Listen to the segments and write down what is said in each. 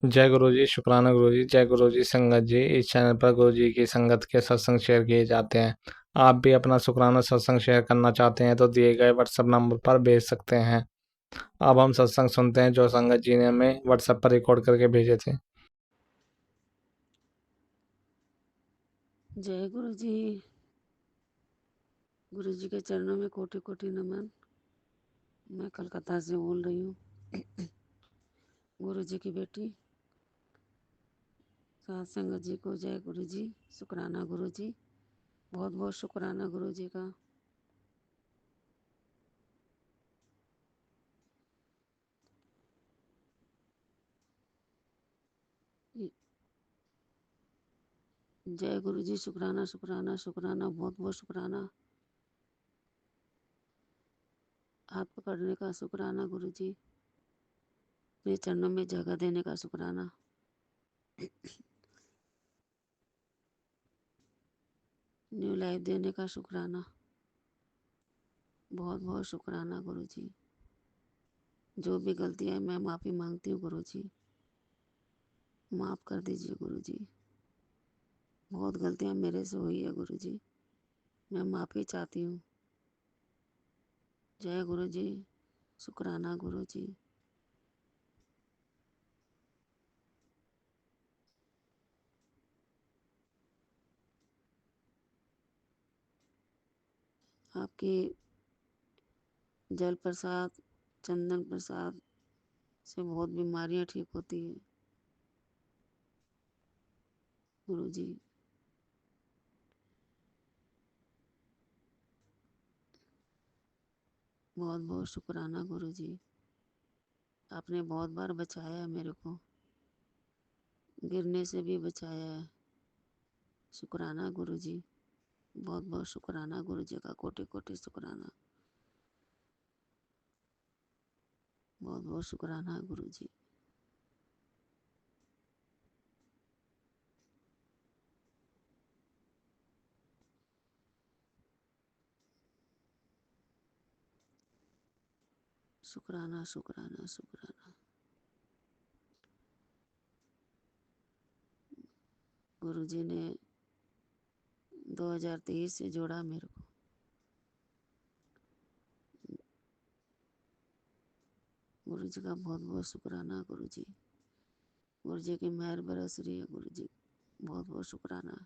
जय गुरु जी, शुक्राना गुरु जी। जय गुरु जी, संगत जी। इस चैनल पर गुरु जी की संगत के सत्संग शेयर किए जाते हैं। आप भी अपना शुक्राना सत्संग शेयर करना चाहते हैं तो दिए गए व्हाट्सएप नंबर पर भेज सकते हैं। अब हम सत्संग सुनते हैं जो संगत जी ने हमें व्हाट्सएप पर रिकॉर्ड करके भेजे थे। जय गुरु जी। गुरु जी के चरणों में कोटि कोटि नमन। मैं कलकत्ता से बोल रही हूँ। गुरु जी की बेटी सात संगत जी को जय गुरु जी, शुक्राना गुरु जी, बहुत बहुत शुक्राना गुरु जी का। जय गुरु जी, शुक्राना शुक्राना शुक्राना, बहुत बहुत शुक्राना। हाथ पकड़ने का शुक्राना गुरु जी, मेरे चरणों में जगह देने का शुक्राना। न्यू लाइफ देने का शुक्राना, बहुत बहुत शुक्राना गुरु जी। जो भी गलतियाँ मैं माफ़ी मांगती हूँ गुरु जी, माफ़ कर दीजिए गुरु जी। बहुत गलतियाँ मेरे से हुई है गुरु जी, मैं माफ़ी चाहती हूँ। जय गुरु जी, शुक्राना गुरु जी। आपके जल प्रसाद, चंदन प्रसाद से बहुत बीमारियां ठीक होती है गुरु जी। बहुत बहुत शुक्राना गुरु जी। आपने बहुत बार बचाया है मेरे को, गिरने से भी बचाया है। शुक्राना गुरु जी, बहुत बहुत शुक्राना गुरु जी का, कोटि कोटि शुक्राना, बहुत बहुत शुक्राना गुरु जी। शुक्राना शुक्राना शुक्राना। गुरु जी ने 2023 से जोड़ा मेरे को। गुरु जी का बहुत बहुत शुक्राना गुरु जी। गुरु जी की मेहर बरस रही है गुरु जी, बहुत बहुत शुक्राना।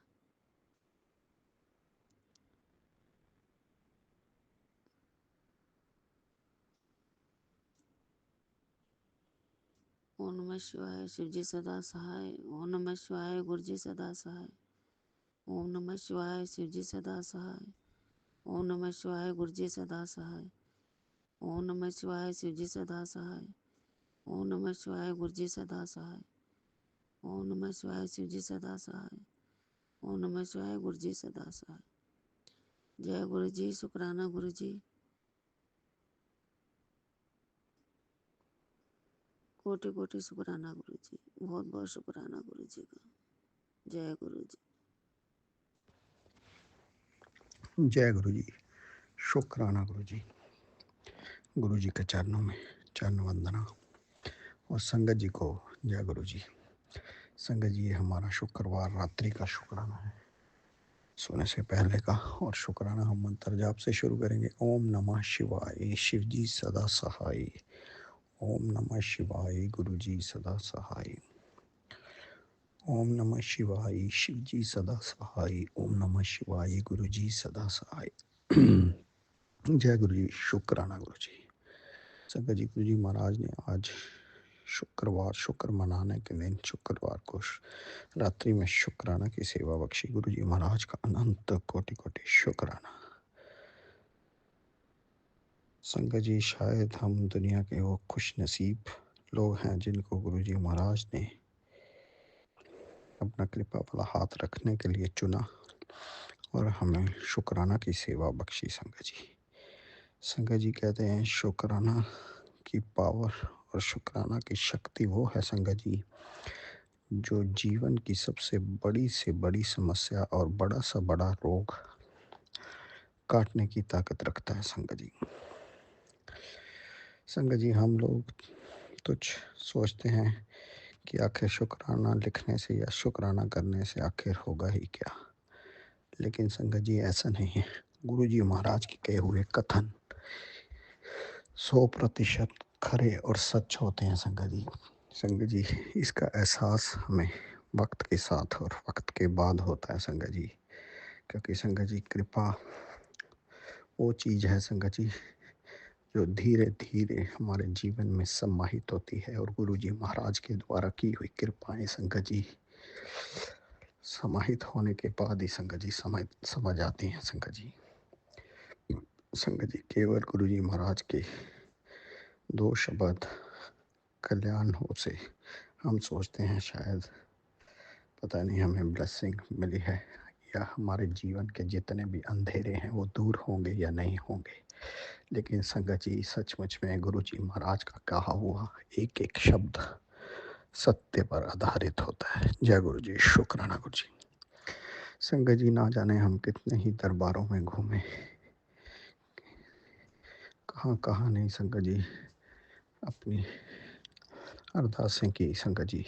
ओम नमः शिवाय, शिव जी सदा सहाय। ओम नमः शिवाय, गुरु जी सदा सहाय। ओम नमः शिवाय, शिव जी सदा सहाय। ओम नमः शिवाय, गुरु जी सदा सहाय। ओम नमः शिवाय, शिव जी सदा सहाय। ओम नमः शिवाय, गुरु जी सदा सहाय। ओम नमः शिवाय, शिव जी सदा सहाय। ओम नमः शिवाय, गुरु जी सदा सहाय। जय गुरु जी, शुक्राना गुरु जी, कोटि कोटि शुक्राना गुरु जी, बहुत बहुत शुक्राना गुरु जी का। जय गुरु जी। जय गुरु जी, शुक्राना गुरु जी। गुरु जी के चरणों में चरण वंदना और संगत जी को जय गुरु जी। संगत जी, ये हमारा शुक्रवार रात्रि का शुक्राना है, सोने से पहले का। और शुक्राना हम मंत्र जाप से शुरू करेंगे। ओम नमः शिवाय, शिव जी सदा सहाय। ओम नमः शिवाय, गुरु जी सदा सहाय। ओम नमः शिवाय, शिव जी सदा सहाय। ओम नमः शिवाय, गुरु जी सदा सहाय। जय गुरु जी, शुक्राना गुरु जी। संगत जी, गुरु जी महाराज ने आज शुक्रवार, शुक्र मनाने के दिन शुक्रवार को रात्रि में शुक्राना की सेवा बख्शी। गुरु जी महाराज का अनंत कोटि कोटि शुक्राना। संगत जी, शायद हम दुनिया के वो खुश नसीब लोग हैं जिनको गुरु जी महाराज ने अपना कृपा वाला हाथ रखने के लिए चुना और हमें शुक्राना की सेवा बख्शी। संगत जी कहते हैं शुक्राना की पावर और शुक्राना की शक्ति वो है संगत जी जो जीवन की सबसे बड़ी से बड़ी समस्या और बड़ा सा बड़ा रोग काटने की ताकत रखता है। संगत जी हम लोग तुच्छ सोचते हैं कि आखिर शुक्राना लिखने से या शुक्राना करने से आखिर होगा ही क्या। लेकिन संगत जी ऐसा नहीं है। गुरु जी महाराज के कहे हुए कथन 100% खरे और सच होते हैं संगत जी। संगत जी इसका एहसास हमें वक्त के साथ और वक्त के बाद होता है संगत जी। क्योंकि संगत जी कृपा वो चीज़ है संगत जी जो धीरे धीरे हमारे जीवन में समाहित होती है। और गुरु जी महाराज के द्वारा की हुई कृपाएं संगत जी समाहित होने के बाद ही संगत जी समझ आती हैं संगत जी। संगत जी केवल गुरु जी महाराज के 2 शब्द कल्याण हो से हम सोचते हैं शायद पता नहीं हमें ब्लेसिंग मिली है या हमारे जीवन के जितने भी अंधेरे हैं वो दूर होंगे या नहीं होंगे। लेकिन संगत जी सचमुच में गुरु जी महाराज का कहा हुआ एक एक शब्द सत्य पर आधारित होता है। जय गुरु जी, शुक्राना गुरु जी। संगत जी ना जाने हम कितने ही दरबारों में घूमे, कहाँ कहाँ नहीं संगत जी अपनी अरदासें की संगत जी।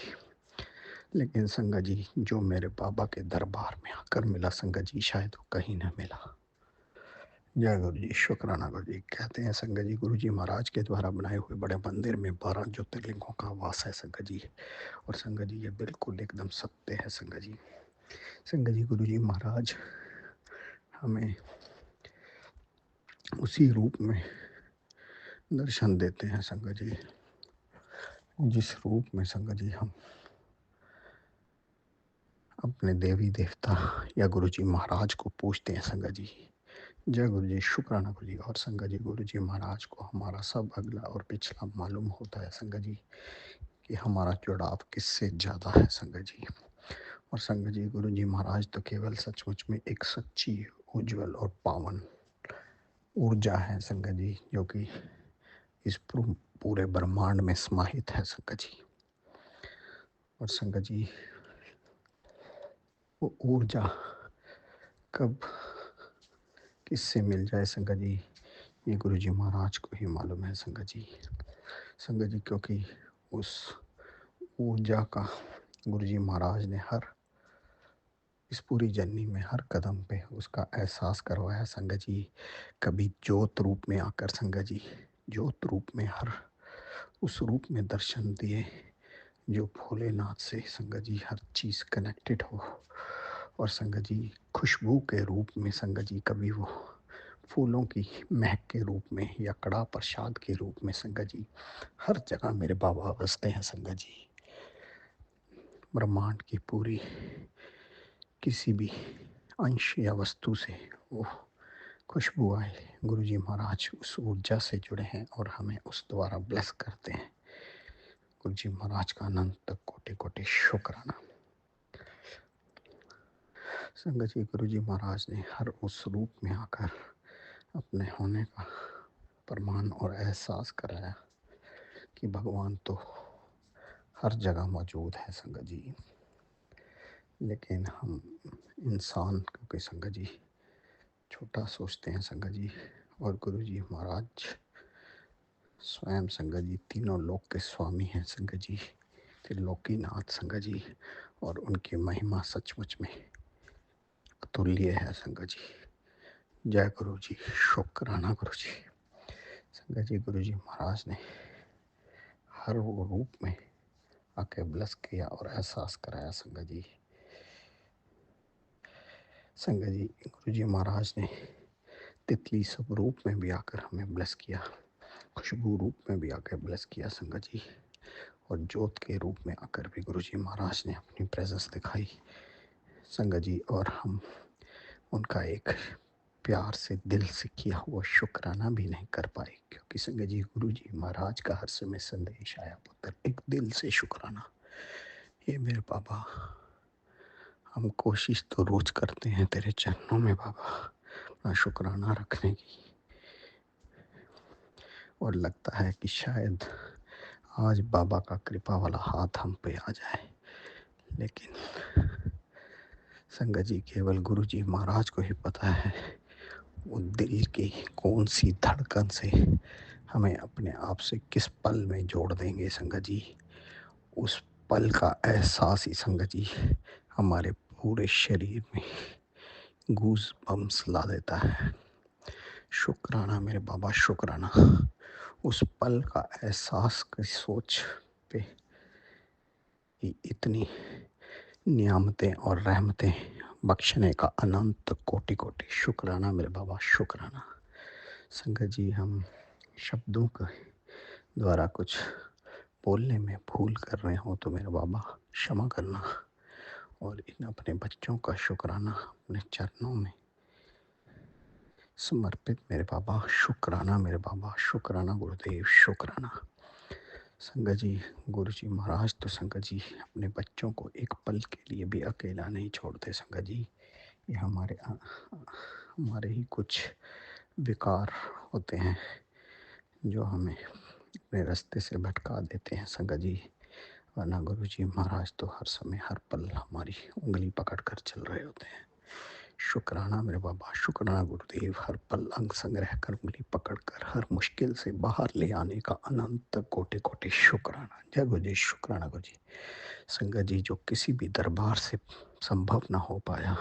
लेकिन संगत जी जो मेरे बाबा के दरबार में आकर मिला संगत जी शायद वो कहीं ना मिला। जय गुरु जी, शुक्राना गुरु जी। कहते हैं संगत जी गुरु जी महाराज के द्वारा बनाए हुए बड़े मंदिर में 12 ज्योतिर्लिंगों का वास है संगत जी। और संगत जी ये बिल्कुल एकदम सत्य है संगत जी। संगत जी गुरु जी महाराज हमें उसी रूप में दर्शन देते हैं संगत जी जिस रूप में संगत जी हम अपने देवी देवता या गुरु जी महाराज को पूछते हैं संगत जी। जय गुरु जी, शुक्राना गुरु जी। और संगत जी गुरु जी महाराज को हमारा सब अगला और पिछला मालूम होता है संगत जी कि हमारा जुड़ाव किससे ज़्यादा है संगत जी। और संगत जी गुरु जी महाराज तो केवल सचमुच में एक सच्ची उज्जवल और पावन ऊर्जा है संगत जी जो कि इस पूरे ब्रह्मांड में समाहित है संगत जी। और संगत जी वो ऊर्जा कब किससे मिल जाए संगत जी ये गुरु जी महाराज को ही मालूम है संगत जी। संगत जी क्योंकि उस ऊर्जा का गुरु जी महाराज ने हर इस पूरी जर्नी में हर कदम पे उसका एहसास करवाया संगत जी। कभी ज्योत रूप में आकर संगत जी ज्योत रूप में हर उस रूप में दर्शन दिए जो भोलेनाथ से संगत जी हर चीज़ कनेक्टेड हो। और संगत जी खुशबू के रूप में संगत जी कभी वो फूलों की महक के रूप में या कड़ा प्रसाद के रूप में संगत जी हर जगह मेरे बाबा बसते हैं संगत जी। ब्रह्मांड की पूरी किसी भी अंश या वस्तु से वो खुशबू आए गुरु जी महाराज उस ऊर्जा से जुड़े हैं और हमें उस द्वारा ब्लेस करते हैं। गुरु जी महाराज का अनंत कोटि कोटि शुक्राना। संगत जी गुरु जी महाराज ने हर उस रूप में आकर अपने होने का प्रमाण और एहसास कराया कि भगवान तो हर जगह मौजूद है संगत जी। लेकिन हम इंसान क्योंकि संगत जी छोटा सोचते हैं संगत जी। और गुरु जी महाराज स्वयं संगत जी तीनों लोक के स्वामी हैं संगत जी, त्रिलोकीनाथ संगत जी। और उनकी महिमा सचमुच में अतुल्य है संगत जी। जय गुरु जी, शुक्राना गुरु जी। संगत जी गुरु जी महाराज ने हर वो रूप में आके ब्लेस किया और एहसास कराया संगत जी। संगत जी गुरु जी महाराज ने तितली सब रूप में भी आकर हमें ब्लेस किया, खुशबू रूप में भी आकर ब्लेस किया संगत जी। और ज्योत के रूप में आकर भी गुरु जी महाराज ने अपनी प्रेजेंस दिखाई संगत जी। और हम उनका एक प्यार से दिल से किया हुआ शुक्राना भी नहीं कर पाए क्योंकि संगत जी गुरु जी महाराज का हर समय संदेश आया पुत्र एक दिल से शुक्राना। ये मेरे बाबा हम कोशिश तो रोज करते हैं तेरे चरणों में बाबा अपना शुक्राना रखने की। और लगता है कि शायद आज बाबा का कृपा वाला हाथ हम पे आ जाए। लेकिन संगत जी केवल गुरु जी महाराज को ही पता है वो दिल की कौन सी धड़कन से हमें अपने आप से किस पल में जोड़ देंगे संगत जी। उस पल का एहसास ही संगत जी हमारे पूरे शरीर में गूज बम्स ला देता है। शुक्राना मेरे बाबा, शुक्राना। उस पल का एहसास की सोच पे ही इतनी नियामतें और रहमतें बख्शने का अनंत कोटि कोटि शुक्राना मेरे बाबा, शुक्राना। संगत जी, हम शब्दों के द्वारा कुछ बोलने में भूल कर रहे हो तो मेरे बाबा क्षमा करना, और इन अपने बच्चों का शुक्राना अपने चरणों में समर्पित मेरे बाबा, शुक्राना मेरे बाबा, शुक्राना गुरुदेव, शुक्राना। संगत जी, गुरु जी महाराज तो संगत जी अपने बच्चों को एक पल के लिए भी अकेला नहीं छोड़ते। संगत जी, ये हमारे ही कुछ विकार होते हैं जो हमें अपने रास्ते से भटका देते हैं संगत जी, वरना गुरु जी महाराज तो हर समय हर पल हमारी उंगली पकड़ कर चल रहे होते हैं। शुक्राना मेरे बाबा, शुक्राना गुरुदेव, हर पल अंग संग रहकर उंगली पकड़कर हर मुश्किल से बाहर ले आने का अनंत कोटि कोटि शुक्राना। जय गुरु जी, शुक्राना गुरु जी। संगत जी, जो किसी भी दरबार से संभव ना हो पाया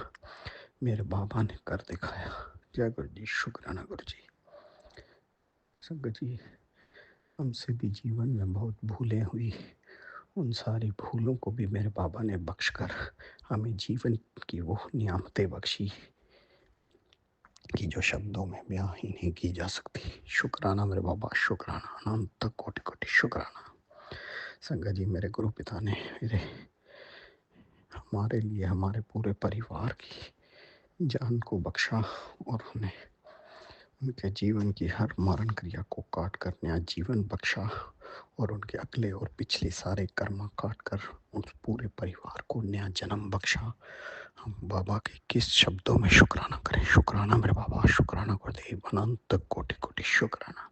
मेरे बाबा ने कर दिखाया। जय गुरु जी, शुक्राना गुरु जी। संगत जी, हमसे भी जीवन में बहुत भूलें हुई, उन सारी भूलों को भी मेरे बाबा ने बख्श कर हमें जीवन की वो नियामतें बख्शी कि जो शब्दों में बयां ही नहीं की जा सकती। शुक्राना मेरे बाबा, शुक्राना, अनंत कोटि कोटि शुक्राना। संगत जी, मेरे गुरु पिता ने मेरे हमारे लिए, हमारे पूरे परिवार की जान को बख्शा और उन्हें उनके जीवन की हर मरण क्रिया को काट कर नया जीवन बख्शा, और उनके अगले और पिछले सारे कर्म काट कर उस पूरे परिवार को नया जन्म बख्शा। हम बाबा के किस शब्दों में शुक्राना करें। शुक्राना मेरे बाबा, शुक्राना गुरुदेव, अनंत कोटि कोटि शुक्राना।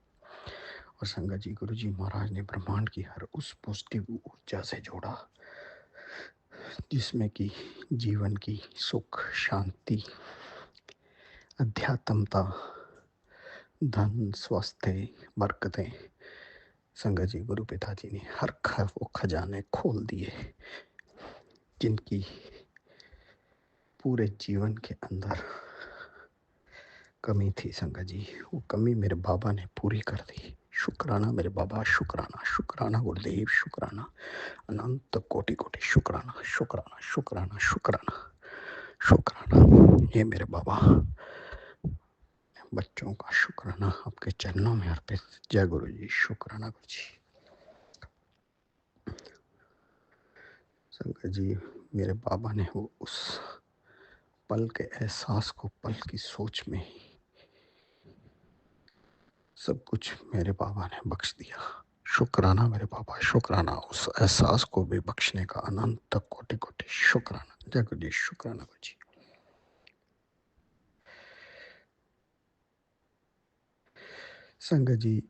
और संगत जी, गुरु जी महाराज ने ब्रह्मांड की हर उस पॉजिटिव ऊर्जा से जोड़ा जिसमें कि जीवन की सुख, शांति, अध्यात्मता, धन, स्वास्थ्य, बरकतें। संगत जी, गुरु पिताजी ने हर वो खजाने खोल दिए जिनकी पूरे जीवन के अंदर कमी थी। संगत जी, वो कमी मेरे बाबा ने पूरी कर दी। शुक्राना मेरे बाबा, शुक्राना, शुक्राना गुरुदेव, शुक्राना, अनंत कोटि कोटि शुक्राना, शुक्राना, शुक्राना, शुक्राना, शुक्राना। ये मेरे बाबा बच्चों का शुक्राना आपके चरणों में अर्पित। जय गुरु जी, शुक्राना गुरु जी। संगत जी, मेरे बाबा ने वो उस पल के एहसास को, पल की सोच में ही सब कुछ मेरे बाबा ने बख्श दिया। शुक्राना मेरे बाबा, शुक्राना, उस एहसास को भी बख्शने का अनंत कोटि कोटि शुक्राना। जय गुरु जी, शुक्राना गुरु जी। संगत जी,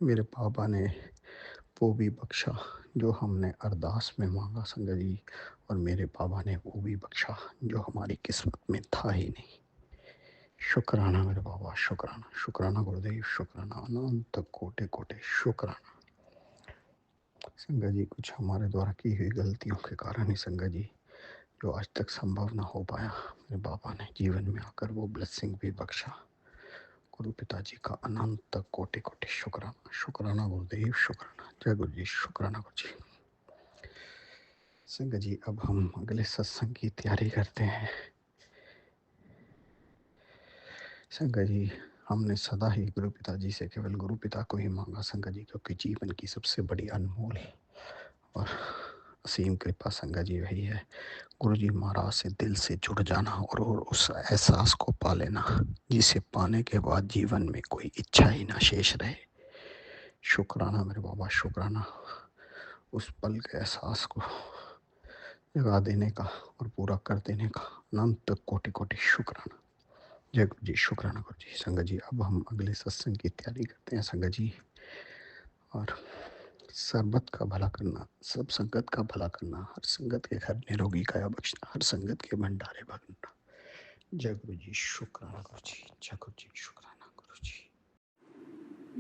मेरे बाबा ने वो भी बख्शा जो हमने अरदास में मांगा संगत जी, और मेरे बाबा ने वो भी बख्शा जो हमारी किस्मत में था ही नहीं। शुक्राना मेरे बाबा, शुक्राना, शुक्राना गुरुदेव, शुक्राना, अनंत कोटि कोटि शुक्राना। संगत जी, कुछ हमारे द्वारा की हुई गलतियों के कारण ही संगत जी जो आज तक संभव ना हो पाया, मेरे बाबा ने जीवन में आकर वो ब्लेसिंग भी बख्शा। गुरु पिताजी का अनंत कोटि कोटि शुक्राना। शुक्राना गुरुदेव, शुक्राना। जय गुरु जी, शुक्राना गुरु जी। संगत जी, अब हम अगले सत्संग की तैयारी करते हैं। संगत जी, हमने सदा ही गुरु पिताजी से केवल गुरु पिता को ही मांगा संगत जी, क्योंकि जीवन की सबसे बड़ी अनमोल और असीम कृपा संगत जी वही है गुरु जी महाराज से दिल से जुड़ जाना, और उस एहसास को पा लेना जिसे पाने के बाद जीवन में कोई इच्छा ही ना शेष रहे। शुक्राना मेरे बाबा, शुक्राना, उस पल के एहसास को जगा देने का और पूरा कर देने का अनंत कोटि कोटि शुक्राना। जय गुरु जी, शुक्राना गुरु जी। संगत जी, अब हम अगले सत्संग की तैयारी करते हैं संगत जी, और सर्बत का भला करना, सब संगत का भला करना, हर संगत के घर निरोगी काया बख्शना, हर संगत के भंडारे भरना। जय गुरु जी, शुक्राना गुरु जी। जय गुरु जी, शुक्राना गुरु जी।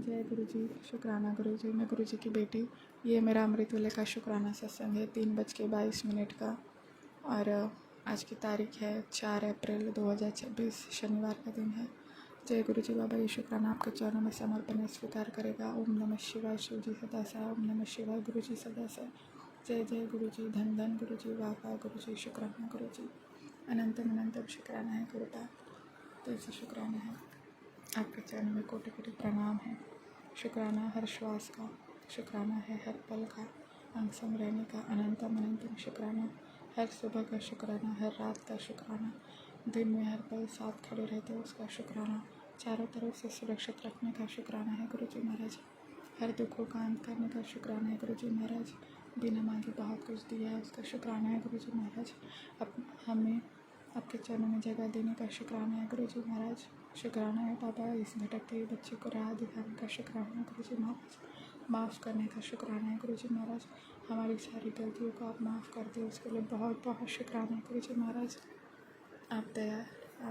जय गुरु जी, शुक्राना गुरु जी। मैं गुरु जी की बेटी ये मेरा अमृत वेले का शुक्राना सत्संग है 3:22 का। और आज की तारीख है 4 अप्रैल 2026, शनिवार का दिन है। जय गुरु जी बाबा, ये शुक्राना आपके चरणों में समर्पण स्वीकार करेगा। ओम नमः शिवाय, शिव जी सदा सहाय। ओम नमः शिवाय, गुरु जी सदा सहाय। जय जय गुरु जी, धन धन गुरु जी, वाह वाह गुरु जी, शुक्राना गुरु जी, अनंतम अनंतम शुक्राना है गुरुदा, दिल से शुक्राना है। आपके चरणों में कोटि कोटि प्रणाम है। शुक्राना हर श्वास का, शुक्राना है हर पल का, अंग संग रहने का, अनंतम अनंतम शुक्राना। हर सुबह का शुक्राना, हर रात का शुक्राना, दिन में हर पल साथ खड़े रहते हो उसका शुक्राना, चारों तरफ से सुरक्षित रखने का शुक्राना है गुरु जी महाराज। हर दुखों का अंत करने का शुक्राना है गुरु जी महाराज। बिना मांगे बहुत कुछ दिया है उसका शुक्राना है गुरु जी महाराज। अब हमें आपके चरणों में जगह देने का शुक्राना है गुरु जी महाराज। शुक्राना है बाबा, इस भटकते हुए बच्चे को राह दिखाने का शुक्राना है गुरु जी महाराज। माफ़ करने का शुक्राना है गुरु जी महाराज। हमारी सारी गलतियों को आप माफ़ करते हो, उसके लिए बहुत बहुत शुक्राना है गुरु जी महाराज। आप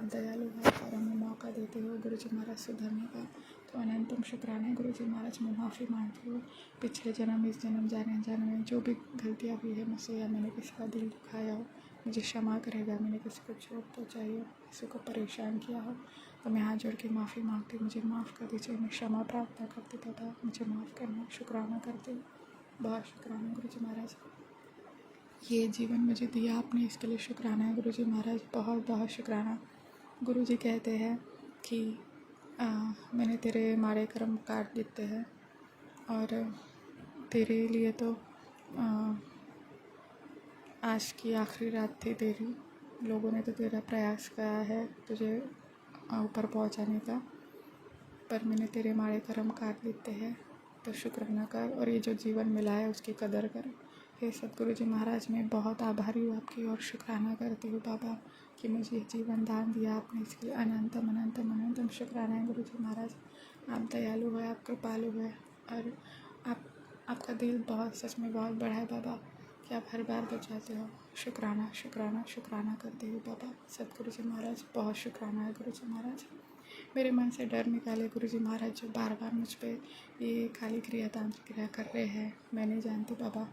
दयालु हैं और हमें मौका देते हो गुरु जी महाराज सुधरने का, तो अनंतम शुक्राना है गुरु जी महाराज। मैं माफ़ी मांगती हूँ पिछले जन्म, इस जन्म, जाने अनजाने में जो भी गलतियाँ हुई है मुझसे, या मैंने किसी का दिल दुखाया हो, मुझे क्षमा करेगा। मैंने किसी को चोट पहुँचाई हो, किसी को परेशान किया हो, तो मैं हाथ जोड़ के माफ़ी मांगती हूँ, मुझे माफ़ कर दीजिए। मैं क्षमा प्रार्थना करती बाबा, मुझे माफ़ करना। शुक्राना करती हूँ, बहुत शुक्राना गुरु जी महाराज। ये जीवन मुझे दिया आपने, इसके लिए शुक्राना है गुरु जी महाराज, बहुत बहुत शुक्राना। गुरु जी कहते हैं कि मैंने तेरे माड़े कर्म काट देते हैं, और तेरे लिए तो आज की आखिरी रात थी तेरी। लोगों ने तो तेरा प्रयास किया है तुझे ऊपर पहुंचाने का, पर मैंने तेरे माड़े कर्म काट देते हैं, तो शुक्राना कर और ये जो जीवन मिला है उसकी कदर कर। हे सतगुरु जी महाराज, मैं बहुत आभारी हूँ आपकी और शुक्राना करती हूँ बाबा कि मुझे ये जीवन दान दिया आपने, इसके लिए अनंतम अनंतम अनंतम शुक्राना है गुरु जी महाराज। आप दयालु है, आप कृपालु है, और आपका दिल बहुत, सच में बहुत बड़ा है बाबा कि आप हर बार बचाते हो। शुक्राना शुक्राना शुक्राना करती हूँ बाबा सतगुरु जी महाराज, बहुत शुक्राना है गुरु जी महाराज। मेरे मन से डर निकाले गुरु जी महाराज, जो बार बार मुझ पे ये काली क्रिया, तांत्रिक क्रिया कर रहे हैं। मैं नहीं जानती बाबा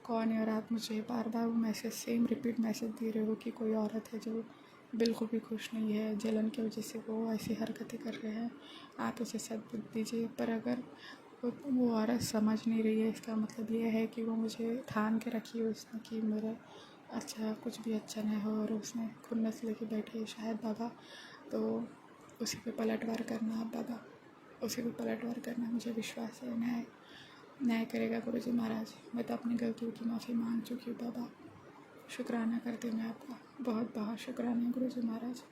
कौन है, और आप मुझे बार बार वो मैसेज, सेम रिपीट मैसेज दे रहे हो कि कोई औरत है जो बिल्कुल भी खुश नहीं है, जलन की वजह से वो ऐसी हरकतें कर रहे हैं। आप उसे सद्बुद्धि दीजिए, पर अगर वो औरत समझ नहीं रही है, इसका मतलब ये है कि वो मुझे ठान के रखी है उसने कि मेरा अच्छा कुछ भी अच्छा ना हो, और उसने खुन्नस लेके बैठी है शायद बाबा, तो उसी पे पलटवार करना आप बाबा, उसी पे पलटवार करना। मुझे विश्वास है न्याय करेगा गुरु जी महाराज। मैं तो अपनी गलतियों की माफ़ी मांग चुकी हूँ बाबा। शुक्राना करती हूँ मैं आपका, बहुत बहुत शुक्राना गुरु जी महाराज।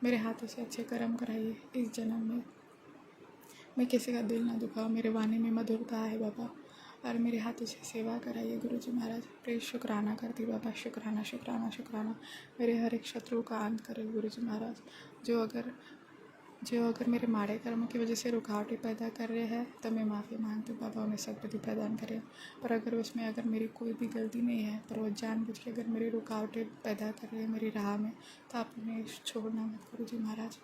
मेरे हाथों से अच्छे कर्म कराइए इस जन्म में, मैं किसी का दिल ना दुखाऊँ, मेरे वाणी में मधुरता है बाबा, और मेरे हाथों से सेवा कराइए गुरु जी महाराज। प्लीज़ शुक्राना करती बाबा, शुक्राना शुक्राना शुक्राना। मेरे हर एक शत्रु का अंत करे गुरु जी महाराज। जो अगर मेरे माड़े कर्मों की वजह से रुकावटें पैदा कर रहे हैं, तो मैं माफ़ी मांगती हूँ बाबा, उन्हें सद्बुद्धि प्रदान करें। पर अगर उसमें अगर मेरी कोई भी गलती नहीं है, पर वो जानबूझ के अगर मेरी रुकावटें पैदा कर रहे हैं मेरी राह में, तो आप उन्हें छोड़ना मत गुरु जी महाराज,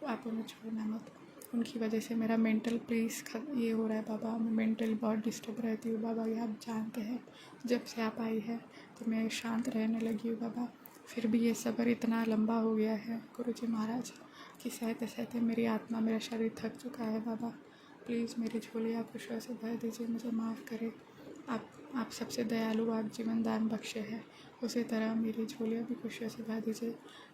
आप उन्हें छोड़ना मत। उनकी वजह से मेरा मेंटल पीस ये हो रहा है बाबा, मैं मेंटली बहुत डिस्टर्ब रहती हूँ बाबा, ये आप जानते हैं। जब से आप आई है तो मैं शांत रहने लगी हूँ बाबा, फिर भी ये सब्र इतना लंबा हो गया है गुरु जी महाराज कि सहते सहते मेरी आत्मा, मेरा शरीर थक चुका है बाबा। प्लीज़ मेरी झोली आप खुशियों से भर दीजिए, मुझे माफ़ करें। आप सबसे दयालु, आप जीवन दान बख्शे हैं, उसी तरह मेरी झोलियाँ भी खुशियों से भर दीजिए,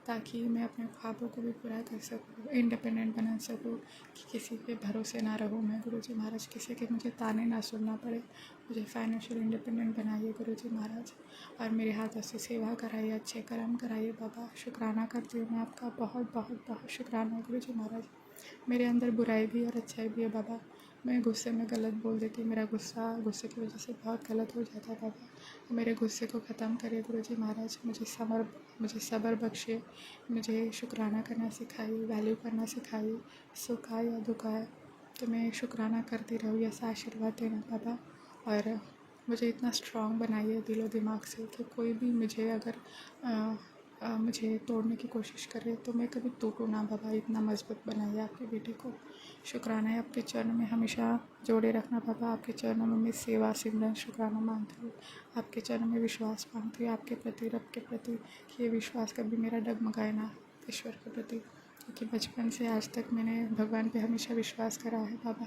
ताकि मैं अपने ख्वाबों को भी पूरा कर सकूँ, इंडिपेंडेंट बना सकूँ, कि किसी के भरोसे ना रहूँ मैं गुरु जी महाराज, किसी के मुझे ताने ना सुनना पड़े। मुझे फाइनेंशियल इंडिपेंडेंट बनाइए गुरु जी महाराज, और मेरे हाथों से सेवा कराइए, अच्छे कर्म कराइए बाबा। शुक्राना करती हूँ मैं आपका, बहुत बहुत बहुत शुक्राना गुरु जी महाराज। मेरे अंदर बुराई भी और अच्छाई भी है बाबा, मैं गुस्से में गलत बोल देती हूँ, मेरा गुस्से की वजह से बहुत गलत हो जाता है बाबा। मेरे गुस्से को ख़त्म करिए गुरु जी महाराज, मुझे सब्र बख्शिए, मुझे शुक्राना करना सिखाइए, वैल्यू करना सिखाइए, सुख आए या दुख आए तो मैं शुक्राना करती रहूँ, ऐसा आशीर्वाद देना बाबा। और मुझे इतना स्ट्रॉन्ग बनाइए दिलो दिमाग से कि कोई भी मुझे अगर मुझे तोड़ने की कोशिश करे तो मैं कभी टूटूँ ना बाबा। इतना मजबूत बनाइए आपके बेटे को। शुक्राना है, आपके चरणों में हमेशा जोड़े रखना बाबा। आपके चरणों में मैं सेवा सिमरन शुक्राना मांगती हूँ। आपके चरणों में विश्वास मांगती हूँ आपके प्रति, रब के प्रति, कि ये विश्वास कभी मेरा डगमगाए ना ईश्वर के प्रति, क्योंकि बचपन से आज तक मैंने भगवान पे हमेशा विश्वास करा है बाबा।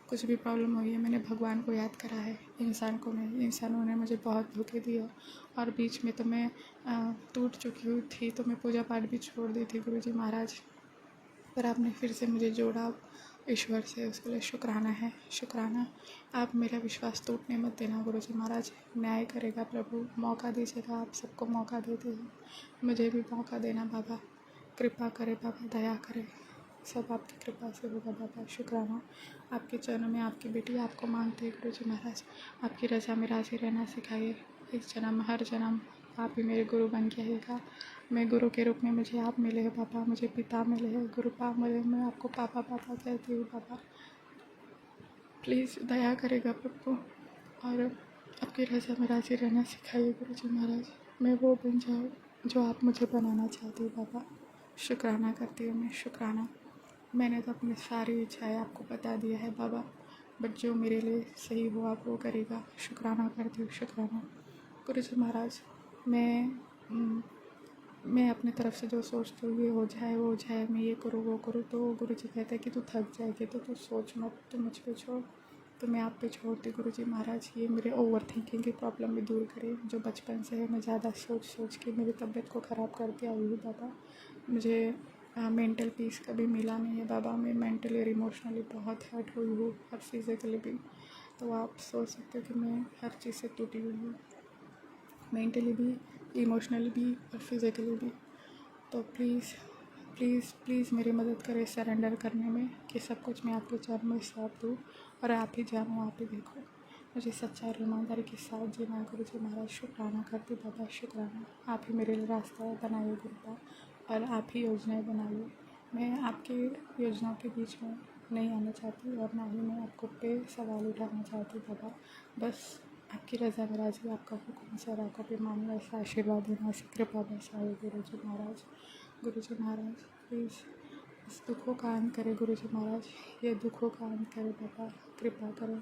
कुछ भी प्रॉब्लम हुई है मैंने भगवान को याद करा है, इंसान को नहीं। इंसानों ने मुझे बहुत धोखे दिए और बीच में तो मैं टूट चुकी हुई थी, तो मैं पूजा पाठ भी छोड़ दी थी गुरुजी महाराज। पर आपने फिर से मुझे जोड़ा ईश्वर से, उसके लिए शुक्राना है। शुक्राना, आप मेरा विश्वास टूटने मत देना गुरुजी महाराज। न्याय करेगा प्रभु, मौका दीजिएगा। आप सबको मौका देते हैं, मुझे भी मौका देना बाबा। कृपा करे बाबा, दया करे, सब आपकी कृपा से होगा बाबा। शुक्राना, आपके चरणों में आपकी बेटी आपको मांगते हैं गुरुजी महाराज। आपकी रज़ा में राज़ी रहना सिखाइए। इस जन्म हर जन्म आप ही मेरे गुरु बन के आइएगा। मैं गुरु के रूप में मुझे आप मिले हैं पापा, मुझे पिता मिले हैं, गुरु पाप मिले, मैं आपको पापा पापा कहती हूँ पापा। प्लीज़ दया करेगा प्रभु और आपकी रज़ा में राज़ी रहना सिखाइए गुरुजी महाराज। मैं वो बन जाऊँ जो आप मुझे बनाना चाहते हो बाबा। शुक्राना करती हूँ मैं, शुक्राना। मैंने तो अपनी सारी इच्छाएँ आपको बता दिया है बाबा, बट जो मेरे लिए सही हो आप वो करेगा। शुक्राना करती हूँ, शुक्राना। गुरुजी महाराज, मैं अपने तरफ से जो सोचती हूँ ये हो जाए वो हो जाए, मैं ये करूँ वो करूँ, तो गुरुजी कहते हैं कि तू थक जाएगी तो तू सोच मत, तू मुझ पे छोड़। तो मैं आप पे छोड़ती गुरुजी महाराज। ये मेरे ओवर थिंकिंग की प्रॉब्लम भी दूर करें, जो बचपन से है। मैं ज़्यादा सोच के मेरी तबीयत को ख़राब करके आई हूँ बाबा। मुझे मेंटल पीस कभी मिला नहीं है बाबा। मैं मेंटली और इमोशनली बहुत हर्ट हुई हूँ और फिज़िकली भी। तो आप सोच सकते हो कि मैं हर चीज़ से टूटी हुई हूँ, मेंटली भी, इमोशनली भी और फिज़िकली भी। तो प्लीज़ प्लीज़ प्लीज़ मेरी मदद करें सरेंडर करने में, कि सब कुछ मैं आपके चरणों में सौंप दूँ और आप ही जानो, आप ही देखो। मुझे सच्चाई और ईमानदारी के साथ जीना है गुरुजी महाराज। शुक्राना करती बाबा, शुक्राना। आप ही मेरे लिए रास्ता बनाइए गुरुबा, और आप ही योजनाएं बनाइए। मैं आपकी योजनाओं के बीच में नहीं आना चाहती और ना ही मैं आपको पे सवाल उठाना चाहती बाबा। बस आपकी रज़ा में राज़ी, आपका हुक्म सर आका पे मानो, ऐसा आशीर्वाद देना, ऐसी कृपा बरसाए गुरुजी महाराज। गुरुजी महाराज प्लीज़ इस दुखों का अंत करे गुरुजी महाराज, ये दुखों का अंत करे बाबा। कृपा करें,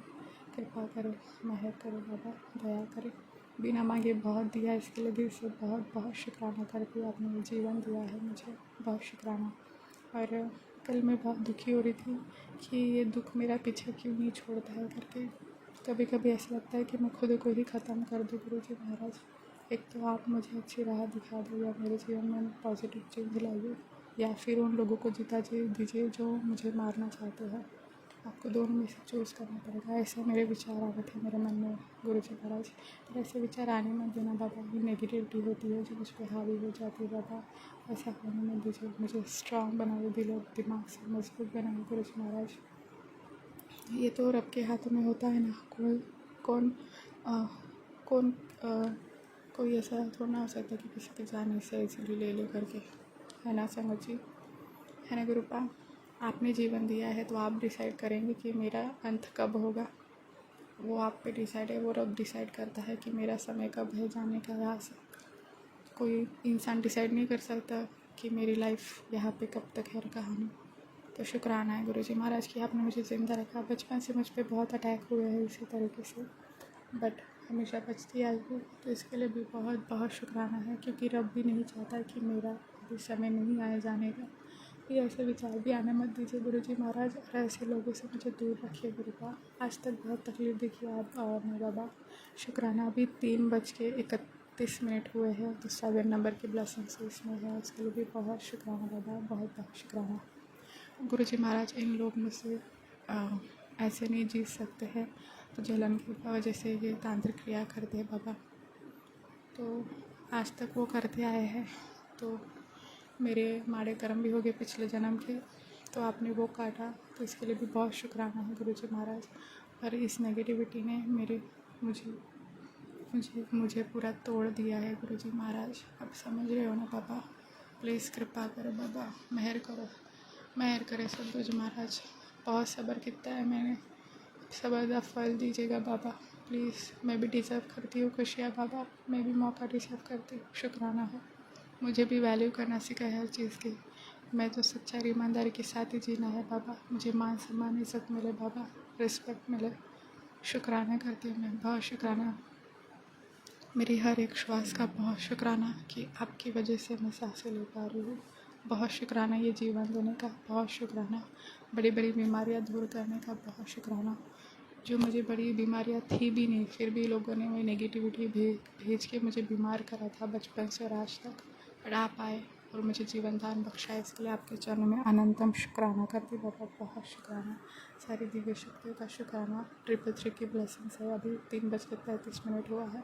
कृपा करें, मेहर करें बाबा, दया करें। बिना मांगे बहुत दिया, इसके लिए दिल से बहुत बहुत शुक्राना करती हूँ। आपने जीवन दिया है मुझे, बहुत शुक्राना। और कल मैं बहुत दुखी हो रही थी कि ये दुख मेरा पीछे क्यों नहीं छोड़ता है करके। कभी कभी ऐसा लगता है कि मैं खुद को ही ख़त्म कर दूँ गुरुजी महाराज। एक तो आप मुझे अच्छी राह दिखा दो, या मेरे जीवन में पॉजिटिव चेंज लाइए, या फिर उन लोगों को जिता दीजिए जो मुझे मारना चाहते हैं। आपको दोनों में से चूज़ करना पड़ेगा। ऐसे मेरे विचार आ रहे थे मेरे मन में गुरुजी महाराज। पर ऐसे विचार आने मत देना बाबा। ये नेगेटिविटी होती है जो मुझ पर हावी हो जाती है बाबा, ऐसा होने मत दीजिए। मुझे स्ट्रॉन्ग बनाइए, दिल और दिमाग से मजबूत बनाइए गुरुजी महाराज। ये तो रब के हाथों में होता है ना। कौन आ, कौन कोई ऐसा थोड़ा ना हो सकता कि किसी की जान ऐसे इजीली ले ले करके, है ना संगत जी, है ना गुरुपा। आपने जीवन दिया है तो आप डिसाइड करेंगे कि मेरा अंत कब होगा। वो आप पे डिसाइड है, वो रब डिसाइड करता है कि मेरा समय कब है जाने का यहाँ से। कोई इंसान डिसाइड नहीं कर सकता कि मेरी लाइफ यहाँ पे कब तक है और कहानी। तो शुक्राना है गुरुजी महाराज कि आपने मुझे ज़िंदा रखा। बचपन से मुझ पे बहुत अटैक हुए हैं इसी तरीके से, बट हमेशा बचती आई हूँ, तो इसके लिए भी बहुत बहुत शुक्राना है। क्योंकि रब भी नहीं चाहता कि मेरा अभी समय नहीं आए जाने का। ये ऐसे विचार भी आने मत दीजिए गुरुजी महाराज, और ऐसे लोगों से मुझे दूर रखिए गुरुबा। आज तक बहुत तकलीफ़ देखी आप और मैं बाबा। शुक्राना। अभी 3:31 हुए हैं, दूसरा दिन नंबर की ब्लेसिंग से इसमें है, उसके लिए भी बहुत शुक्राना बाबा, बहुत बहुत शुक्राना। गुरुजी महाराज इन लोग मुझसे ऐसे नहीं जीत सकते हैं, तो जलन की वजह से ये तांत्रिक क्रिया करते हैं बाबा। तो आज तक वो करते आए हैं, तो मेरे माड़े कर्म भी हो गए पिछले जन्म के, तो आपने वो काटा, तो इसके लिए भी बहुत शुक्राना है गुरुजी महाराज। और इस नेगेटिविटी ने मुझे पूरा तोड़ दिया है गुरुजी महाराज। अब समझ रहे हो ना पापा। प्लीज़ कृपा करो बाबा, मेहर करे सद्गुरु महाराज। बहुत सब्र किया है मैंने, सब्र का फल दीजिएगा बाबा प्लीज़। मैं भी डिज़र्व करती हूँ खुशियाँ बाबा, मैं भी मौका डिज़र्व करती हूँ। शुक्राना है, मुझे भी वैल्यू करना सिखाया हर चीज़ की। मैं तो सच्चाई और ईमानदारी के साथ ही जीना है बाबा। मुझे मान सम्मान इज़्ज़त मिले बाबा, रिस्पेक्ट मिले। शुक्राना करती हूँ मैं, बहुत शुक्राना। मेरी हर एक श्वास का बहुत शुक्राना कि आपकी वजह से मैं सांसें ले पा रही हूँ। बहुत शुक्राना ये जीवन देने का, बहुत शुक्राना। बड़ी बड़ी बीमारियाँ दूर करने का बहुत शुक्राना। जो मुझे बड़ी बीमारियाँ थी भी नहीं, फिर भी लोगों ने वही नेगेटिविटी भेज के मुझे बीमार करा था बचपन से और आज तक। पर आप आए और मुझे जीवन दान बख्शा, इसके लिए आपके चरणों में अनंतम शुक्राना करती बाबा, बहुत शुक्राना। सारी दिव्य शक्तियों का शुक्राना। 333 की ब्लेसिंग्स है। अभी 3:35 हुआ है।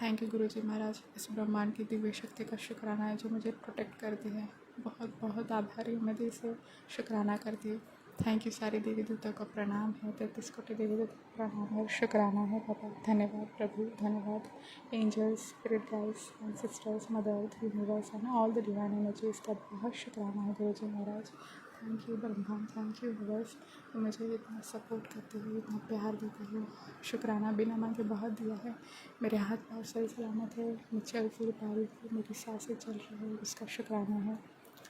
थैंक यू गुरुजी महाराज। इस ब्रह्मांड की दिव्य शक्ति का शुक्राना है जो मुझे प्रोटेक्ट करती है। बहुत बहुत आभारी हूँ, मैं दिल से शुक्राना करती हूँ। Thank you. सारी देवी देवता को प्रणाम है, 33 कोटि देवी देवता को प्रणाम है, शुक्राना है बाबा। धन्यवाद प्रभु, धन्यवाद angels, spirit guides and sisters, mother earth, universe and all the divine energies का बहुत शुक्राना है गुरुजी महाराज। थैंक यू ब्रह्मांड, थैंक यू यूनिवर्स, मुझे इतना सपोर्ट करते हो, इतना प्यार देते हो। शुक्राना बिना मांगे बहुत दिया है। मेरे हाथ पाँव सही सलामत है, मैं चल फिर पा रही हूँ, मेरी सांसें चल रही है, इसका शुक्राना है।